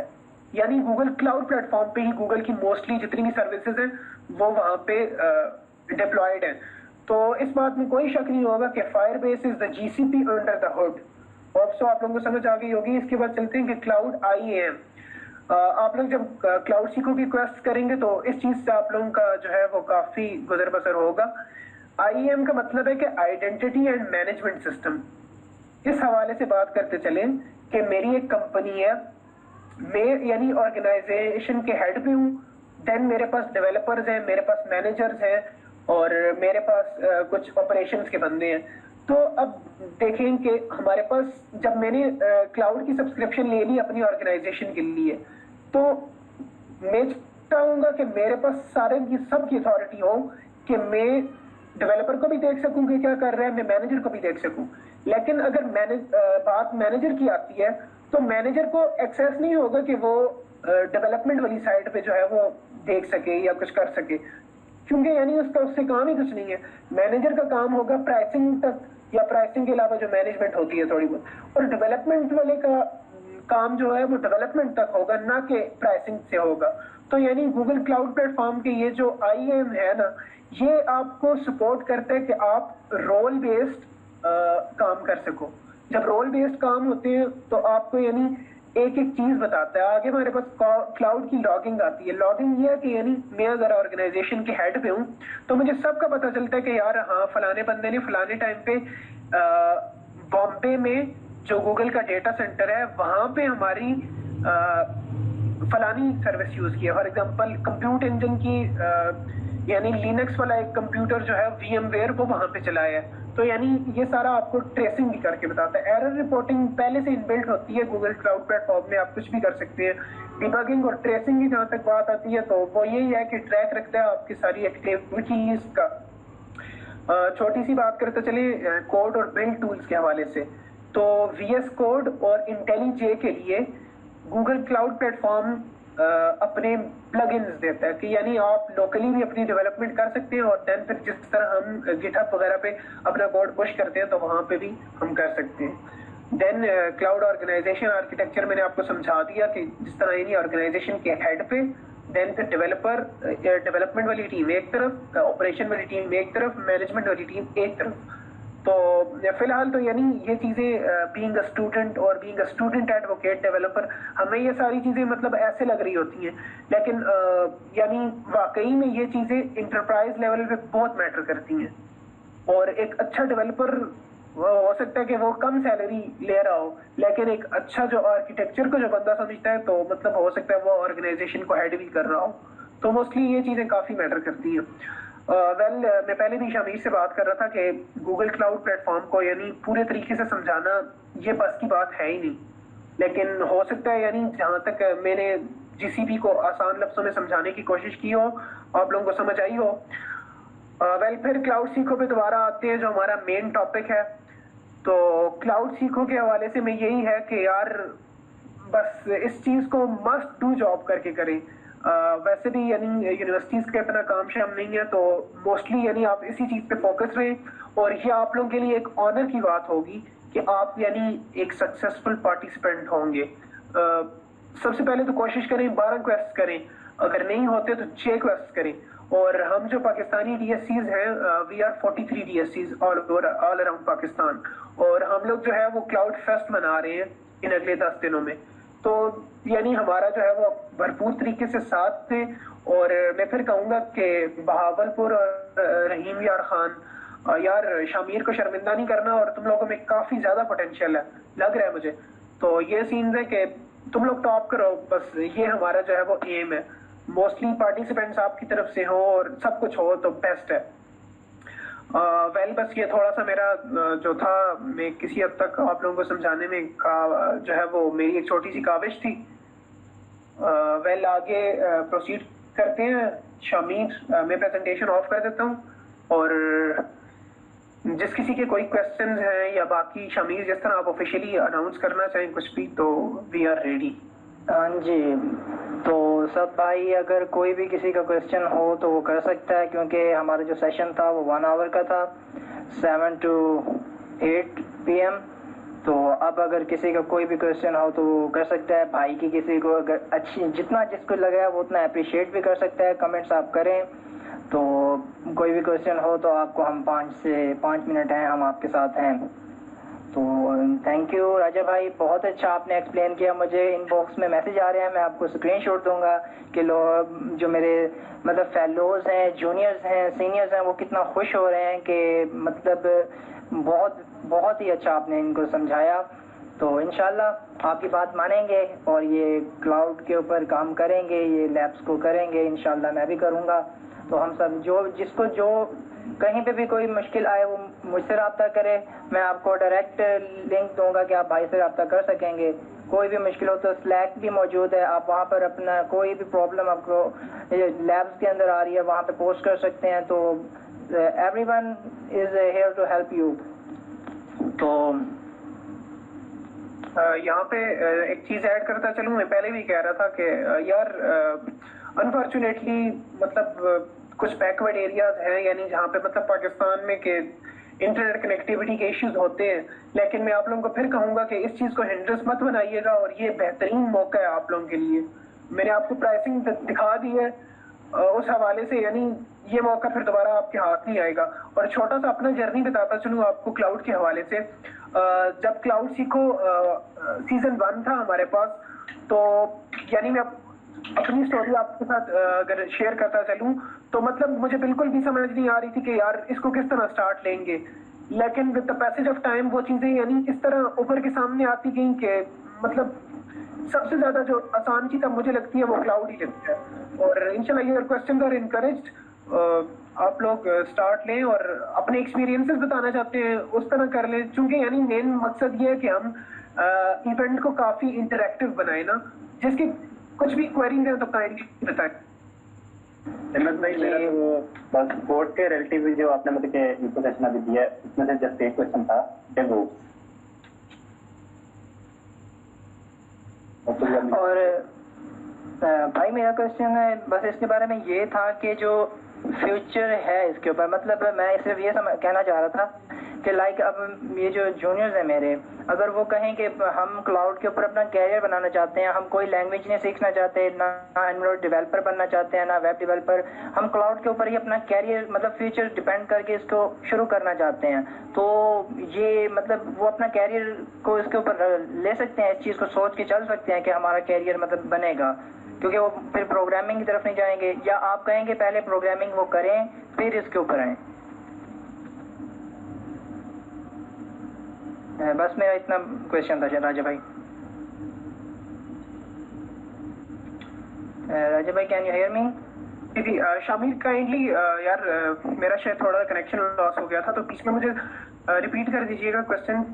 यानी गूगल क्लाउड प्लेटफॉर्म पे ही गूगल की मोस्टली जितनी भी सर्विसेज हैं वो वहां पे डिप्लॉयड हैं। तो इस बात में कोई शक नहीं होगा कि Firebase is the GCP under the hood. तो आप लोगों को समझ आ गई होगी। इसके बाद चलते हैं कि क्लाउड IAM। आप लोग जब क्लाउड सीखो की क्वेस्ट करेंगे तो इस चीज से आप लोगों का जो है वो काफी गुजर बसर होगा। IAM का मतलब है कि आइडेंटिटी एंड मैनेजमेंट सिस्टम। इस हवाले से बात करते चलें कि मेरी एक कंपनी है, मैं यानी ऑर्गेनाइजेशन के हेड पे हूँ, देन मेरे पास डेवलपर्स हैं, मेरे पास मैनेजर्स हैं और मेरे पास कुछ ऑपरेशंस के बंदे हैं। तो अब देखें कि हमारे पास जब मैंने क्लाउड की सब्सक्रिप्शन ले ली अपनी ऑर्गेनाइजेशन के लिए, तो मैं चाहूंगा कि मेरे पास सारे की सब की अथॉरिटी हो कि मैं डेवलपर को भी देख सकूं कि क्या कर रहा है, मैं मैनेजर को भी देख सकूं। लेकिन अगर बात मैनेजर की आती है तो मैनेजर को एक्सेस नहीं होगा कि वो डेवलपमेंट वाली साइड पे जो है वो देख सके या कुछ कर सके, क्योंकि यानी उससे काम ही कुछ नहीं है। मैनेजर का काम होगा प्राइसिंग तक, या प्राइसिंग के अलावा जो मैनेजमेंट होती है थोड़ी बहुत, और डेवलपमेंट वाले का काम जो है वो डेवलपमेंट तक होगा, ना कि प्राइसिंग से होगा। तो यानी गूगल क्लाउड प्लेटफॉर्म के ये जो IAM है ना, ये आपको सपोर्ट करता है कि आप रोल बेस्ड काम कर सको। जब रोल बेस्ड काम होते हैं तो आपको यानी एक एक चीज बताता है। आगे हमारे पास क्लाउड की लॉगिंग आती है। लॉगिंग ये है कि यानी मैं अगर ऑर्गेनाइजेशन के हेड पे हूँ तो मुझे सबका पता चलता है कि यार हाँ फलाने बंदे ने फलाने टाइम पे बॉम्बे में जो गूगल का डेटा सेंटर है वहां पे हमारी फलानी सर्विस यूज की है। फॉर एग्जांपल कंप्यूट इंजन की यानी लिनक्स वाला एक कंप्यूटर जो है VMware वो वहां पे चलाया है। तो यानी ये सारा आपको ट्रेसिंग भी करके बताता है। एरर रिपोर्टिंग पहले से इनबिल्ट होती है गूगल क्लाउड प्लेटफॉर्म में, आप कुछ भी कर सकते हैं। डिबगिंग और ट्रेसिंग की जहाँ तक बात आती है तो वो यही है कि ट्रैक रखता है आपकी सारी एक्टिविटीज का। छोटी सी बात करते चलिए कोड और बिल्ड टूल्स के हवाले से, तो VS कोड और IntelliJ के लिए गूगल क्लाउड प्लेटफॉर्म अपने प्लगइन्स देता है कि यानी आप लोकली भी अपनी डेवलपमेंट कर सकते हैं और देन फिर जिस तरह हम गिटहब वगैरह पे अपना कोड पुश करते हैं तो वहां पे भी हम कर सकते हैं। देन क्लाउड ऑर्गेनाइजेशन आर्किटेक्चर मैंने आपको समझा दिया कि जिस तरह यानी ऑर्गेनाइजेशन के हेड पे, देन फिर डेवलपमेंट वाली टीम एक तरफ, ऑपरेशन वाली टीम एक तरफ, मैनेजमेंट वाली टीम एक तरफ। तो फिलहाल तो यानी ये चीजें बीइंग अ स्टूडेंट और being a student advocate developer हमें ये सारी चीजें मतलब ऐसे लग रही होती हैं, लेकिन यानी वाकई में ये चीजें इंटरप्राइज लेवल पे बहुत मैटर करती हैं। और एक अच्छा डेवलपर वो हो सकता है कि वो कम सैलरी ले रहा हो, लेकिन एक अच्छा जो आर्किटेक्चर को जो बंदा समझता है तो मतलब हो सकता है वो ऑर्गेनाइजेशन को हेड भी कर रहा हो। तो मोस्टली ये चीजें काफी मैटर करती हैं। मैं पहले भी शमीर से बात कर रहा था कि गूगल क्लाउड प्लेटफॉर्म को यानी पूरे तरीके से समझाना ये बस की बात है ही नहीं, लेकिन हो सकता है यानी जहां तक मैंने GCP को आसान लफ्जों में समझाने की कोशिश की हो आप लोगों को समझ आई हो। फिर क्लाउड सीखो पे दोबारा आते हैं जो हमारा मेन टॉपिक है। तो क्लाउड सीखो के हवाले से में यही है कि यार बस इस चीज को मस्ट डू जॉब करके करें। वैसे भी यानी यूनिवर्सिटीज का इतना काम शाम नहीं है तो मोस्टली यानी आप इसी चीज पे फोकस रहें, और ये आप लोगों के लिए एक ऑनर की बात होगी कि आप यानी एक सक्सेसफुल पार्टिसिपेंट होंगे। सबसे पहले तो कोशिश करें 12 क्वेस्ट करें, अगर नहीं होते तो 6 क्वेस्ट करें। और हम जो पाकिस्तानी DSCs हैं we are 43 DSCs all around Pakistan, और हम लोग जो है वो क्लाउड फेस्ट मना रहे हैं इन अगले 10 दिनों में। तो यानी हमारा जो है वो भरपूर तरीके से साथ थे। और मैं फिर कहूंगा कि बहावलपुर और रहीम यार खान यार शामिर को शर्मिंदा नहीं करना, और तुम लोगों में काफी ज्यादा पोटेंशियल है लग रहा है मुझे। तो ये सीन्स है कि तुम लोग टॉप करो, बस ये हमारा जो है वो एम है। मोस्टली पार्टिसिपेंट्स आपकी तरफ से हो और सब कुछ हो तो बेस्ट है। बस ये थोड़ा सा मेरा जो था मैं किसी हद तक आप लोगों को समझाने में जो है वो मेरी एक छोटी सी काविश थी। आगे प्रोसीड करते हैं। शामीर मैं प्रेजेंटेशन ऑफ कर देता हूँ, और जिस किसी के कोई क्वेश्चंस हैं या बाकी शामीर जिस तरह आप ऑफिशियली अनाउंस करना चाहें कुछ भी तो वी आर रेडी। हाँ जी, तो सब भाई अगर कोई भी किसी का क्वेश्चन हो तो वो कर सकता है, क्योंकि हमारा जो सेशन था वो 1 आवर का था 7 to 8 PM। तो अब अगर किसी का कोई भी क्वेश्चन हो तो वो कर सकता है। भाई की किसी को अगर अच्छी जितना जिसको लगा वो उतना अप्रिशिएट भी कर सकता है। कमेंट्स आप करें, तो कोई भी क्वेश्चन हो तो आपको हम 5 से 5 मिनट हैं हम आपके साथ हैं। तो थैंक यू राजा भाई, बहुत अच्छा आपने एक्सप्लेन किया। मुझे इनबॉक्स में मैसेज आ रहे हैं, मैं आपको स्क्रीनशॉट दूंगा कि लोग जो मेरे मतलब फेलोज हैं, जूनियर्स हैं, सीनियर्स हैं, वो कितना खुश हो रहे हैं कि मतलब बहुत बहुत ही अच्छा आपने इनको समझाया। तो इंशाल्लाह आपकी बात मानेंगे और ये क्लाउड के ऊपर काम करेंगे, ये लैब्स को करेंगे इंशाल्लाह, मैं भी करूँगा। तो हम सब जिसको जो कहीं पे भी कोई मुश्किल आए वो मुझसे रब्ता करे, मैं आपको डायरेक्ट लिंक दूंगा कि आप भाई से रब्ता कर सकेंगे। कोई भी मुश्किल हो तो स्लैक भी मौजूद है, आप वहाँ पर अपना कोई भी प्रॉब्लम आपको लैब्स के अंदर आ रही है वहाँ पे पोस्ट कर सकते हैं। तो everyone is here to help you. तो यहाँ पे एक चीज ऐड करता चलूँ, मैं पहले भी कह रहा था कि यार अनफॉर्चुनेटली मतलब कुछ बैकवर्ड एरियाज हैं यानी जहाँ पे मतलब पाकिस्तान में के इंटरनेट कनेक्टिविटी के इश्यूज होते हैं, लेकिन मैं आप लोगों को फिर कहूंगा कि इस चीज को हिंड्रेंस मत बनाइएगा और ये बेहतरीन मौका है आप लोगों के लिए। मैंने आपको प्राइसिंग दिखा दी है, उस हवाले से यानी ये मौका फिर दोबारा आपके हाथ नहीं आएगा। और छोटा सा अपना जर्नी बताता चलूँ आपको क्लाउड के हवाले से। जब क्लाउड सीखो सीजन 1 था हमारे पास, तो यानी मैं अपनी स्टोरी आपके साथ अगर शेयर करता चलूं तो मतलब मुझे बिल्कुल भी समझ नहीं आ रही थी कि यार इसको किस तरह स्टार्ट लेंगे, लेकिन with the passage of time वो चीजें यानी इस तरह ऊपर के सामने आती गई कि मतलब सबसे ज्यादा जो आसान चीज अब मुझे लगती है वो क्लाउड ही लगता है। और इंशाल्लाह योर क्वेश्चंस आर इनकरेज्ड, आप लोग स्टार्ट लें और अपने एक्सपीरियंसेस बताना चाहते हैं उस तरह कर लें, चूंकि यानी मेन मकसद ये है कि हम इवेंट को काफी इंटरेक्टिव बनाए ना, जिसकी कुछ भी क्वेरीज हैं तो काइंडली बताएं। हिम्मत भाई मेरा तो बस कोड के रिलेटिव जो आपने मतलब के इनको सेशन अभी दिया है उसमें से जस्ट एक क्वेश्चन था डेवऑप्स। और भाई मेरा क्वेश्चन है बस इसके बारे में ये था कि जो फ्यूचर है इसके ऊपर, मतलब मैं सिर्फ ये कहना चाह रहा था कि लाइक अब ये जो जूनियर्स हैं मेरे, अगर वो कहें कि हम क्लाउड के ऊपर अपना कैरियर बनाना चाहते हैं, हम कोई लैंग्वेज नहीं सीखना चाहते, ना एंड्रॉइड डेवलपर बनना चाहते हैं, ना वेब डेवलपर, हम क्लाउड के ऊपर ही अपना कैरियर मतलब फ्यूचर डिपेंड करके इसको शुरू करना चाहते हैं, तो ये मतलब वो अपना कैरियर को इसके ऊपर ले सकते हैं, इस चीज़ को सोच के चल सकते हैं कि हमारा कैरियर मतलब बनेगा, क्योंकि वो फिर प्रोग्रामिंग की तरफ नहीं जाएंगे, या आप कहेंगे पहले प्रोग्रामिंग वो करें फिर इसके ऊपर आए? बस मेरा इतना क्वेश्चन था राजा भाई। राजा भाई कैन यू हियर मी? जी शामिर काइंडली यार मेरा शायद थोड़ा कनेक्शन लॉस हो गया था, तो बीच में मुझे रिपीट कर दीजिएगा क्वेश्चन।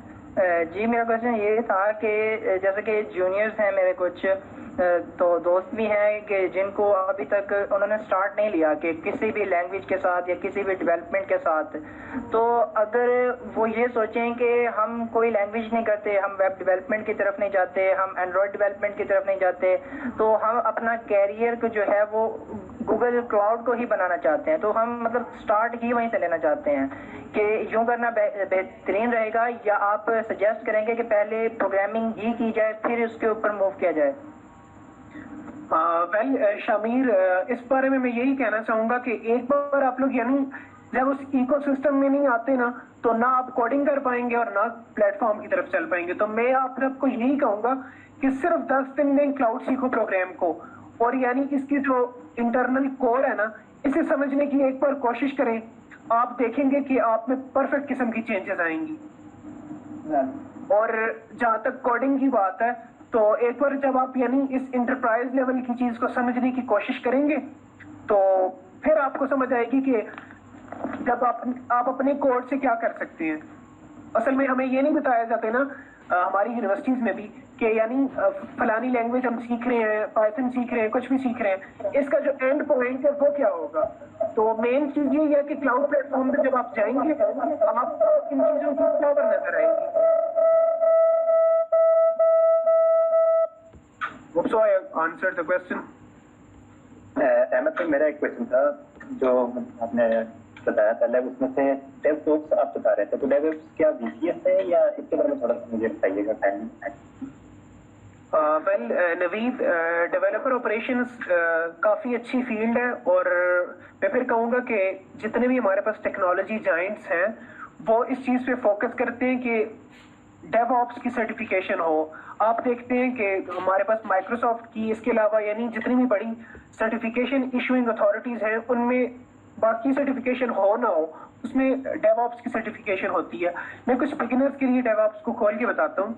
जी मेरा क्वेश्चन ये था कि जैसे कि जूनियर्स हैं मेरे कुछ तो दोस्त भी हैं कि जिनको अभी तक उन्होंने स्टार्ट नहीं लिया कि किसी भी लैंग्वेज के साथ या किसी भी डेवलपमेंट के साथ, तो अगर वो ये सोचें कि हम कोई लैंग्वेज नहीं करते, हम वेब डेवलपमेंट की तरफ नहीं जाते, हम एंड्रॉयड डेवलपमेंट की तरफ नहीं जाते, तो हम अपना कैरियर को जो है वो गूगल क्लाउड को ही बनाना चाहते हैं, तो हम मतलब स्टार्ट ही वहीं से लेना चाहते हैं कि यूं करना बेहतरीन रहेगा, या आप सजेस्ट करेंगे कि पहले प्रोग्रामिंग ही की जाए फिर उसके ऊपर मूव किया जाए? वेल शामिर, इस बारे में मैं यही कहना चाहूंगा कि एक बार आप लोग यानी जब उस इकोसिस्टम में नहीं आते ना, तो ना आप कोडिंग कर पाएंगे और ना प्लेटफॉर्म की तरफ चल पाएंगे। तो मैं आप सबको यही कहूंगा कि सिर्फ 10 दिन में क्लाउड सीखो प्रोग्राम को, और यानी इसकी जो इंटरनल कोर है ना, इसे समझने की एक बार कोशिश करें, आप देखेंगे कि आप में परफेक्ट किस्म की चेंजेस आएंगी। और जहां तक कोडिंग की बात है, तो एक बार जब आप यानी इस इंटरप्राइज लेवल की चीज को समझने की कोशिश करेंगे, तो फिर आपको समझ आएगी कि जब आप अपने कोड से क्या कर सकते हैं। असल में हमें ये नहीं बताया जाता ना हमारी यूनिवर्सिटीज में भी कि यानी फलानी लैंग्वेज हम सीख रहे हैं, पाइथन सीख रहे हैं, कुछ भी सीख रहे हैं, इसका जो एंड पॉइंट है वो क्या होगा। तो मेन चीज ये है कि क्लाउड प्लेटफॉर्म पे जब आप जाएंगे आपको इन चीजों की फ्लेवर नजर आएगी। Hope so I answered the question. Ahmad भाई मेरा एक क्वेश्चन था जो आपने बताया पहले, उसमें से डेवऑप्स आप बता रहे थे, तो डेवऑप्स क्या वीसीएस है या इसके बारे में थोड़ा सा मुझे बताइएगा time. Well Naveed, developer operations काफ़ी अच्छी फील्ड है, और मैं फिर कहूँगा कि जितने भी हमारे पास टेक्नोलॉजी जाइंट्स हैं वो इस चीज़ पे फोकस करते हैं कि डेवऑप्स की सर्टिफिकेशन हो। आप देखते हैं कि हमारे पास माइक्रोसॉफ्ट की, इसके अलावा यानी जितनी भी बड़ी सर्टिफिकेशन इशूइंग अथॉरिटीज़ हैं उनमें बाकी सर्टिफिकेशन हो ना हो, उसमें डेवऑप्स की सर्टिफिकेशन होती है। मैं कुछ बिगिनर्स के लिए डेवऑप्स को खोल के बताता हूँ।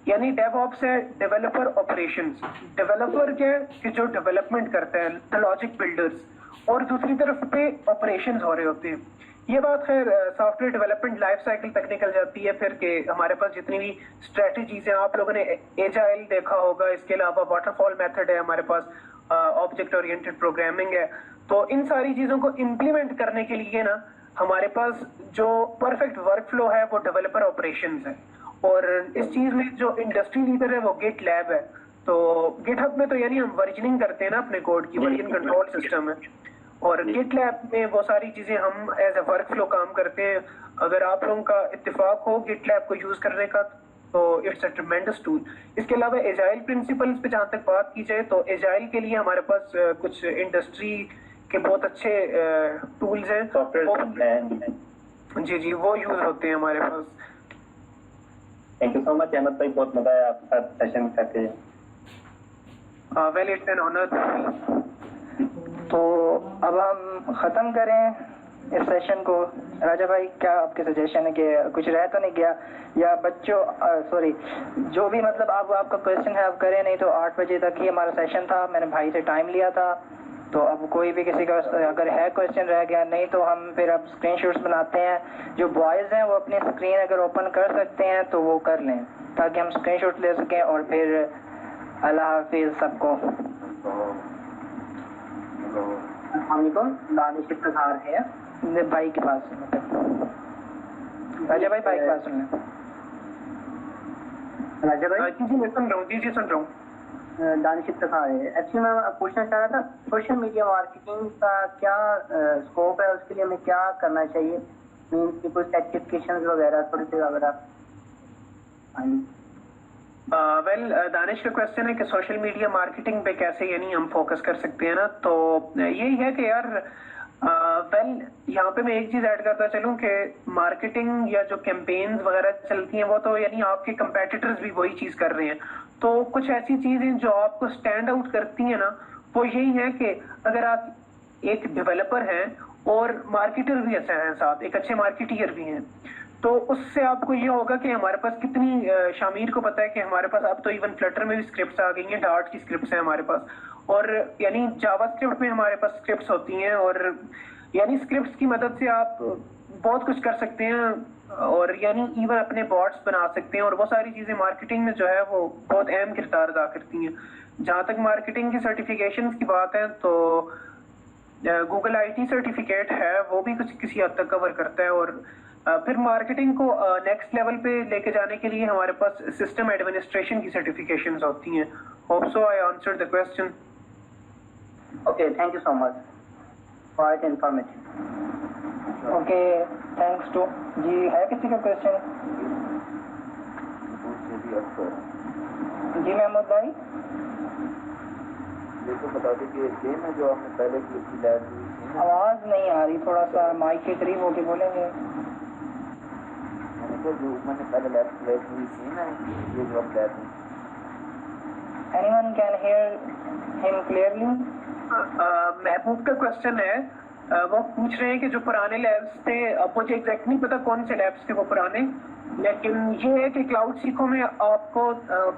यानी डेवऑप्स है डेवलपर ऑपरेशंस। डेवलपर क्या है कि जो डेवलपमेंट करते हैं, द लॉजिक बिल्डर्स, और दूसरी तरफ पे ऑपरेशंस हो रहे होते हैं। ये बात खैर सॉफ्टवेयर डेवलपमेंट लाइफ साइकिल तक निकल जाती है फिर के हमारे पास जितनी भी स्ट्रेटजीज हैं, आप लोगों ने एजाइल देखा होगा, इसके अलावा वाटरफॉल मेथड है हमारे पास, ऑब्जेक्ट ओरिएंटेड प्रोग्रामिंग है। तो इन सारी चीजों को इम्प्लीमेंट करने के लिए ना हमारे पास जो परफेक्ट वर्कफ्लो है वो डेवलपर ऑपरेशंस है। और इस चीज में जो इंडस्ट्री लीडर है वो गिट लैब है। तो गिटहब में तो यानी हम वर्जनिंग करते हैं ना अपने कोड की, वर्जन कंट्रोल सिस्टम है, और गिट लैब में वो सारी चीजें हम एज ए वर्क फ्लो काम करते हैं। अगर आप लोगों का इत्तेफाक हो गिट लैब को यूज करने का, तो इट्स अ ट्रेमेंडस टूल। इसके अलावा एजाइल प्रिंसिपल्स पे जहाँ तक बात की जाए तो एजाइल के लिए हमारे पास कुछ इंडस्ट्री के बहुत अच्छे टूल्स हैं, जी वो यूज होते हैं हमारे पास। Thank you so much Ahmed भाई, बहुत मजा आया आपके साथ सेशन करके। Well it's an honour. तो अब हम ख़त्म करें इस सेशन को। राजा भाई क्या आपके सजेशन है कि कुछ रह तो नहीं गया, या बच्चों सॉरी जो भी मतलब आप आपका क्वेश्चन है आप करें, नहीं तो 8 बजे तक ही हमारा सेशन था, मैंने भाई से टाइम लिया था। तो अब कोई भी किसी का अगर है क्वेश्चन रह गया, नहीं तो हम फिर अब स्क्रीनशॉट्स बनाते हैं। जो बॉयज़ हैं वो अपनी स्क्रीन अगर ओपन कर सकते हैं तो वो कर लें, ताकि हम स्क्रीनशॉट ले सकें। और फिर अल्लाह हाफिज़ सबको। दानिश इफ्तिखार है भाई के पास, राजा भाई के पास सुनना। राजा भाई जी सुन रहा हूँ, जी सुन रहा हूँ। दानिश इफ्तिखार है। एक्चुअली मैं पूछना चाह रहा था सोशल मीडिया मार्केटिंग का क्या स्कोप है, उसके लिए हमें क्या करना चाहिए, मीन्स की कुछ सर्टिफिकेशंस वगैरह थोड़ी सी अगर आप। वेल दानिश का क्वेश्चन है कि सोशल मीडिया मार्केटिंग पे कैसे यानी हम फोकस कर सकते हैं ना। तो यही है कि यार वेल यहाँ पे मैं एक चीज ऐड करता चलूं कि मार्केटिंग या जो कैंपेन्स वगैरह चलती हैं वो तो यानी आपके कंपेटिटर्स भी वही चीज कर रहे हैं। तो कुछ ऐसी चीजें जो आपको स्टैंड आउट करती हैं ना, वो यही है कि अगर आप एक डेवलपर हैं और मार्केटर भी अच्छा है, साथ एक अच्छे मार्केटियर भी हैं, तो उससे आपको ये होगा कि हमारे पास कितनी शामिर को पता है कि हमारे पास अब तो इवन फ्लटर में भी स्क्रिप्ट्स आ गई हैं, डार्ट की स्क्रिप्ट्स हैं हमारे पास, और यानी जावास्क्रिप्ट में हमारे पास स्क्रिप्ट्स होती हैं, और यानी स्क्रिप्ट्स की मदद से आप बहुत कुछ कर सकते हैं, और यानी इवन अपने बॉट्स बना सकते हैं, और वो सारी चीजें मार्केटिंग में जो है वो बहुत अहम किरदार अदा करती हैं। जहाँ तक मार्केटिंग की सर्टिफिकेशन की बात है तो गूगल IT सर्टिफिकेट है, वो भी कुछ किसी हद तक कवर करता है। और फिर मार्केटिंग को नेक्स्ट लेवल पे लेके जाने के लिए हमारे पास सिस्टम एडमिनिस्ट्रेशन की सर्टिफिकेशंस होती हैं। Hope so I answered the question. Okay, thank you so much, quite informative. Okay, thanks too. जी है किसी का क्वेश्चन? जी महमूद भाई मेरे को बता दें कि सेम है जो आपने पहले की उसकी लैब हुई। आवाज नहीं आ रही, थोड़ा सा माइक के करीब होके बोलेंगे। मैंने कहा जो मैंने पहले लैब हुई सेम है ये जो आप लैब हुई। Anyone can hear him clearly? महबूब का क्वेश्चन है, वो पूछ रहे हैं कि जो पुराने लैब्स थे, अब मुझे एग्जैक्ट नहीं पता कौन से लैब्स थे वो पुराने, लेकिन ये है कि क्लाउड सीखो में आपको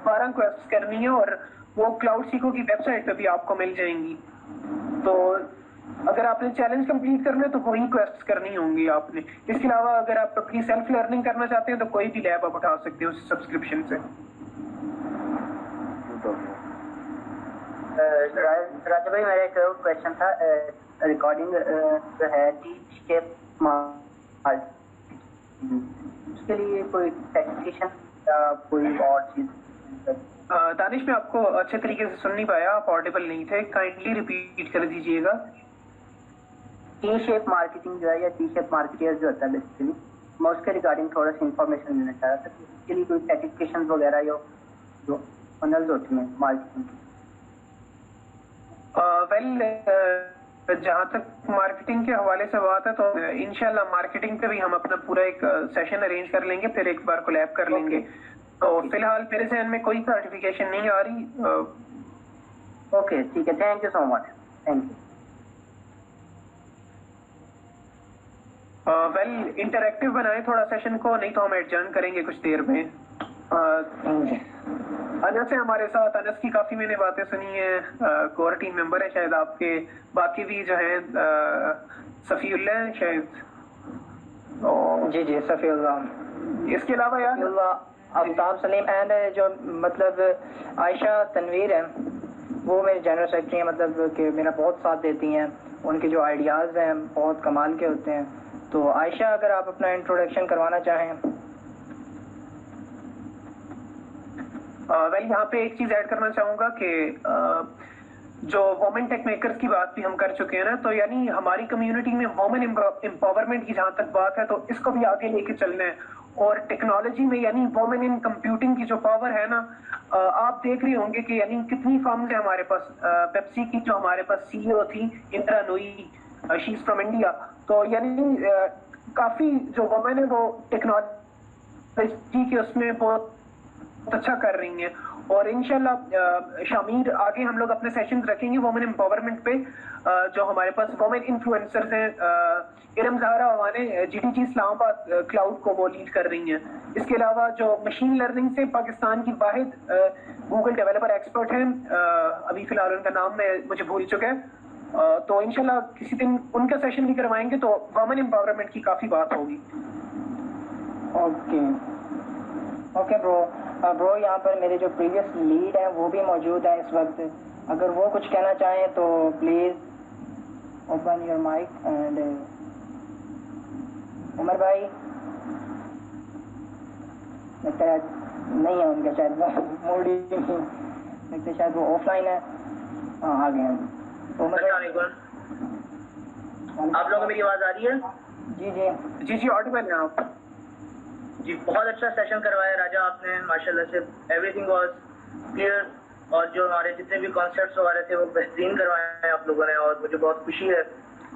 12 क्वेस्ट करनी है, और वो क्लाउड सीखो की वेबसाइट पे भी आपको मिल जाएंगी। तो अगर आपने चैलेंज कंप्लीट करना है तो वही क्वेस्ट करनी होंगी आपने। इसके अलावा अगर आप अपनी सेल्फ लर्निंग करना चाहते हैं तो कोई भी लैब आप उठा सकते हैं उस सब्सक्रिप्शन से। राजा भाई मेरा एक क्वेश्चन था, रिकॉर्डिंग जो है टीच के उसके लिए कोई सर्टिफिकेशन या कोई और चीज? दानिश मैं आपको अच्छे तरीके से सुन नहीं पाया, आप ऑडिबल नहीं थे, काइंडली रिपीट कर दीजिएगा। टी शेप मार्केटिंग जो है या टी शेप मार्केटियर जो होता है बेसिकली, मैं उसके रिगार्डिंग थोड़ा सा इंफॉर्मेशन लेना चाह रहा था। इसके लिए कोई सर्टिफिकेशन वगैरह या जो फनल्स होती हैं मार्केटिंग? वेल जहाँ तक मार्केटिंग के हवाले से बात है तो इंशाल्लाह मार्केटिंग पे भी हम अपना पूरा एक सेशन अरेंज कर लेंगे, फिर एक बार कोलैब कर लेंगे। तो फिलहाल मेरे ज़हन में कोई सर्टिफिकेशन नहीं आ रही। ओके ठीक है, thank you so much, thank you. Well interactive बनाए थोड़ा सेशन को, नहीं तो हम एडजर्न करेंगे कुछ देर में। अनस है हमारे साथ, अनस की काफी मैंने बातें सुनी है, कोर टीम मेंबर है शायद आपके, बाकी भी जो है सफीउल्लाह है शायद। जी जी सफीउल्लाह, इसके अलावा यार आफ्ताब सलीम एंड जो मतलब आयशा तनवीर है वो मेरे जनरल सेक्रेटरी हैं, मतलब कि मेरा बहुत साथ देती हैं, उनके जो आइडियाज़ हैं बहुत कमाल के होते हैं। तो आयशा अगर आप अपना इंट्रोडक्शन करवाना चाहें। वेल यहाँ पे एक चीज ऐड करना चाहूंगा कि जो वोमेन टेक मेकर्स की बात भी हम कर चुके हैं ना, तो यानी हमारी कम्युनिटी में वोमेन एम्पावरमेंट की जहाँ तक बात है तो इसको भी आगे लेके चलना है। और टेक्नोलॉजी में यानी वुमेन इन कंप्यूटिंग की जो पावर है ना, आप देख रहे होंगे कि यानी कितनी फर्म्स है हमारे पास। पेप्सी की जो हमारे पास सीईओ थी Indira Nooyi, she is from India. तो यानी काफी जो वुमेन है वो टेक्नोलॉजी के उसमें बहुत अच्छा कर रही हैं। और इंशाल्लाह शामिर आगे हम लोग अपने सेशंस रखेंगे वुमेन एम्पावरमेंट पे। जो हमारे पास वुमेन इन्फ्लुएंसर्स हैं, इरम ज़हरा अवाने जीटीजी इस्लामाबाद क्लाउड को वो लीड कर रही हैं। इसके अलावा जो मशीन लर्निंग से पाकिस्तान की वाहिद गूगल डेवलपर एक्सपर्ट हैं, अभी फिलहाल उनका नाम मुझे भूल चुका है। तो इंशाल्लाह किसी दिन उनका सेशन भी करवाएंगे तो वुमेन एम्पावरमेंट की काफी बात होगी। ओके ब्रो, यहाँ पर मेरे जो प्रीवियस लीड हैं वो भी मौजूद हैं इस वक्त। अगर वो कुछ कहना चाहें तो please open your mic. And Umar भाई लगता है नहीं है उनका, शायद मूड ही नहीं लगता, शायद वो ऑफलाइन है। हाँ आ गए हैं। तो उमर भाई, आप लोगों को मेरी आवाज़ आ रही है? जी ऑडिबल है आप जी। बहुत अच्छा सेशन करवाया राजा आपने, माशाल्लाह से एवरीथिंग वाज क्लियर। और जो हमारे जितने भी कॉन्सेप्ट्स वगैरह थे वो बेहतरीन करवाए हैं आप लोगों ने। और मुझे बहुत खुशी है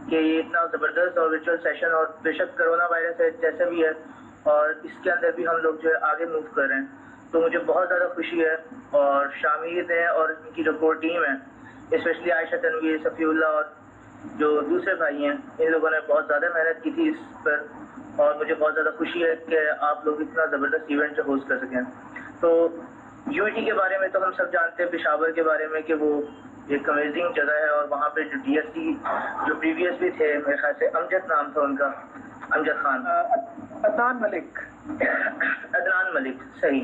कि ये इतना ज़बरदस्त और विचुअल सेशन, और बेशक कोरोना वायरस है जैसे भी है और इसके अंदर भी हम लोग जो है आगे मूव कर रहे हैं, तो मुझे बहुत ज़्यादा खुशी है। और शामिर है और इनकी जो कोर टीम है, स्पेशली आयशा, तनवीर, सफ़ीउल्लाह और जो दूसरे भाई हैं, इन लोगों ने बहुत ज़्यादा मेहनत की थी इस पर। और मुझे बहुत ज़्यादा खुशी है कि आप लोग इतना ज़बरदस्त इवेंट जो होस्ट कर सकें। तो यूटी के बारे में तो हम सब जानते हैं, पेशावर के बारे में कि वो एक अमेजिंग जगह है। और वहाँ पे जो डीएससी जो प्रीवियस भी थे, मेरे ख्याल से अमजद नाम था उनका, अमजद खान, अदनान मलिक, सही,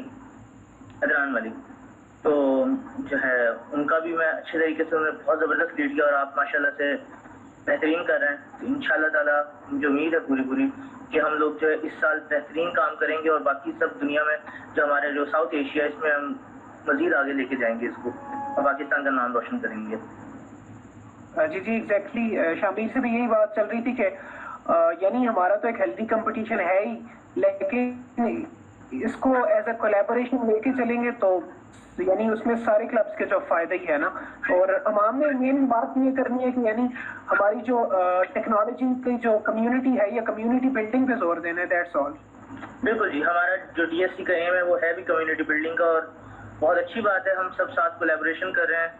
अदनान मलिक। तो जो है उनका भी मैं अच्छे तरीके से उन्होंने बहुत ज़बरदस्त लीड किया और आप माशाल्लाह से बेहतरीन कर रहे हैं। तो इंशाल्लाह ताला मुझे उम्मीद है पूरी कि हम लोग जो है इस साल बेहतरीन काम करेंगे और बाकी सब दुनिया में जो हमारे जो साउथ एशिया, इसमें हम मज़ीद आगे लेके जाएंगे इसको और पाकिस्तान का नाम रोशन करेंगे। जी एग्जैक्टली। शामिर से भी यही बात चल रही थी कि यानी हमारा तो एक हेल्दी कंपटीशन है ही, लेकिन इसको एज अ कोलैबोरेशन लेके चलेंगे तो यानी उसमें सारे क्लब्स के जो फायदे ही है ना। और अवाम ने मेन बात ये करनी है कि यानी हमारी जो टेक्नोलॉजी की जो कम्युनिटी है या कम्युनिटी बिल्डिंग पे जोर देना है, दैट्स ऑल। बिल्कुल जी, हमारा जो डीएससी का एम है वो है भी कम्युनिटी बिल्डिंग का। और बहुत अच्छी बात है, हम सब साथ कोलैबोरेशन कर रहे हैं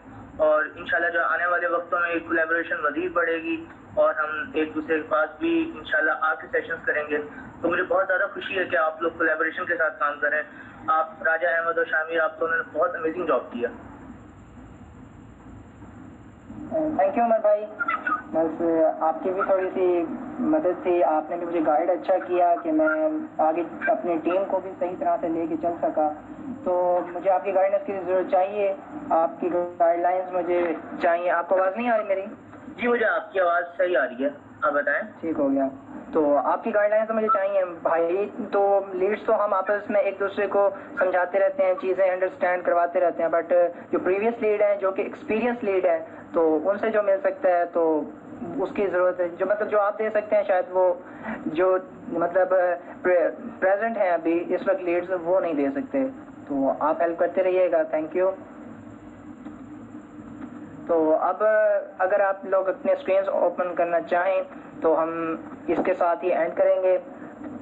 और इंशाल्लाह जो आने वाले वक्तों में कोलैबोरेशन मज़ीद बढ़ेगी और हम एक दूसरे के पास भी इंशाल्लाह आके सेशंस करेंगे। तो मुझे बहुत ज़्यादा खुशी है कि आप लोग कोलैबोरेशन के साथ काम करें। आप राजा अहमद और शामिर, आप दोनों ने बहुत अमेजिंग जॉब किया। थैंक यू उमर भाई। बस आपकी भी थोड़ी सी मदद थी, आपने भी मुझे गाइड अच्छा किया कि मैं आगे अपनी टीम को भी सही तरह से लेके चल सका। तो मुझे आपकी गाइडेंस की ज़रूरत चाहिए, आपकी गाइडलाइंस मुझे चाहिए। आपको आवाज़ नहीं आ रही मेरी? जी मुझे आपकी आवाज़ सही आ रही है, आप बताएं। ठीक हो गया। तो आपकी गाइडलाइंस तो मुझे चाहिए भाई। तो लीड्स तो हम आपस में एक दूसरे को समझाते रहते हैं, चीज़ें अंडरस्टैंड करवाते रहते हैं, बट जो प्रीवियस लीड है, जो कि एक्सपीरियंस लीड है, तो उनसे जो मिल सकता है तो उसकी ज़रूरत है। जो मतलब जो आप दे सकते हैं शायद वो जो मतलब प्रेजेंट हैं अभी इस वक्त लीड्स वो नहीं दे सकते। तो आप हेल्प करते रहिएगा। Thank you. तो अब अगर आप लोग अपने स्क्रीन्स ओपन करना चाहें तो हम इसके साथ ही एंड करेंगे।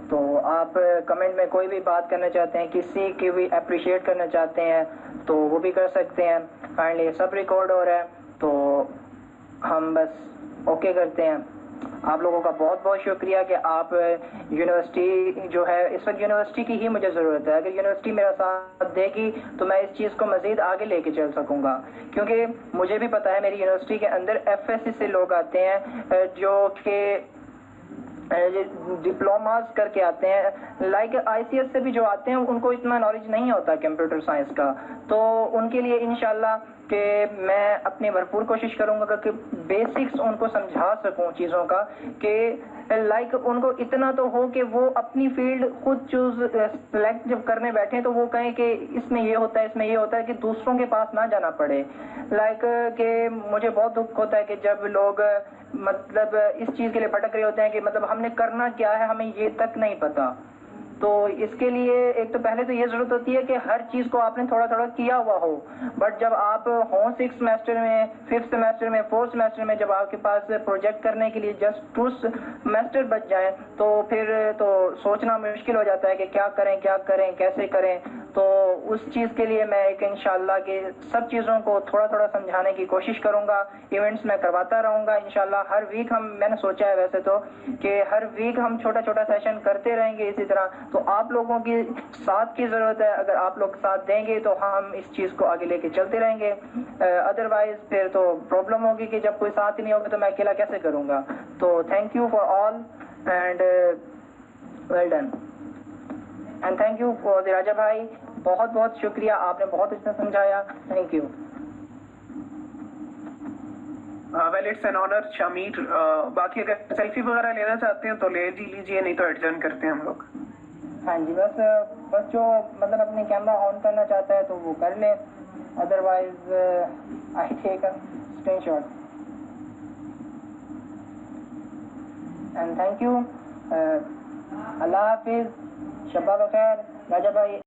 तो आप कमेंट में कोई भी बात करना चाहते हैं, किसी की भी अप्रिशिएट करना चाहते हैं तो वो भी कर सकते हैं। काइंडली सब रिकॉर्ड हो रहा है तो हम बस ओके करते हैं। आप लोगों का बहुत बहुत शुक्रिया कि आप यूनिवर्सिटी जो है, इस वक्त यूनिवर्सिटी की ही मुझे ज़रूरत है। अगर यूनिवर्सिटी मेरा साथ देगी तो मैं इस चीज़ को मज़ीद आगे लेके चल सकूँगा, क्योंकि मुझे भी पता है मेरी यूनिवर्सिटी के अंदर एफएससी से लोग आते हैं जो कि डिप्लोमास करके आते हैं, लाइक आईसीएस से भी जो आते हैं उनको इतना नॉलेज नहीं होता कंप्यूटर साइंस का। तो उनके लिए इंशाल्लाह कि मैं अपनी भरपूर कोशिश करूंगा कि बेसिक्स उनको समझा सकूं चीज़ों का, कि लाइक उनको इतना तो हो कि वो अपनी फील्ड खुद चूज सेलेक्ट जब करने बैठे तो वो कहें कि इसमें ये होता है, इसमें ये होता है, कि दूसरों के पास ना जाना पड़े। लाइक कि मुझे बहुत दुख होता है कि जब लोग मतलब इस चीज़ के लिए भटक रहे होते हैं कि मतलब हमने करना क्या है हमें ये तक नहीं पता। तो इसके लिए एक तो पहले तो ये ज़रूरत होती है कि हर चीज़ को आपने थोड़ा थोड़ा किया हुआ हो, बट जब आप हो 6th सेमेस्टर में, 5th सेमेस्टर में, 4th सेमेस्टर में, जब आपके पास प्रोजेक्ट करने के लिए जस्ट 2 सेमेस्टर बच जाए तो फिर तो सोचना मुश्किल हो जाता है कि क्या करें कैसे करें। तो उस चीज़ के लिए मैं एक इंशाल्लाह कि सब चीज़ों को थोड़ा थोड़ा समझाने की कोशिश करूँगा। इवेंट्स में करवाता रहूँगा इंशाल्लाह। हर वीक मैंने सोचा है वैसे तो कि हर वीक हम छोटा छोटा सेशन करते रहेंगे इसी तरह। तो आप लोगों की साथ की ज़रूरत है, अगर आप लोग साथ देंगे तो हम इस चीज़ को आगे लेके चलते रहेंगे। अदरवाइज फिर तो प्रॉब्लम होगी कि जब कोई साथ ही नहीं होगा तो मैं अकेला कैसे करूँगा। तो thank you for all and well done and thank you for the Raja भाई, बहुत बहुत शुक्रिया, आपने बहुत अच्छा समझाया, thank you. Well it's an honour Shamir. बाकी अगर सेल्फी वगैरह लेना चाहते हैं तो ले लीजिए, नहीं तो एडजर्न करते हैं हम लोग। हाँ जी, बस जो मतलब अपने कैमरा ऑन करना चाहता है तो वो कर ले, otherwise I take a screenshot and thank you. अल्लाह हाफिज, शब्बा बखैर राजा भाई।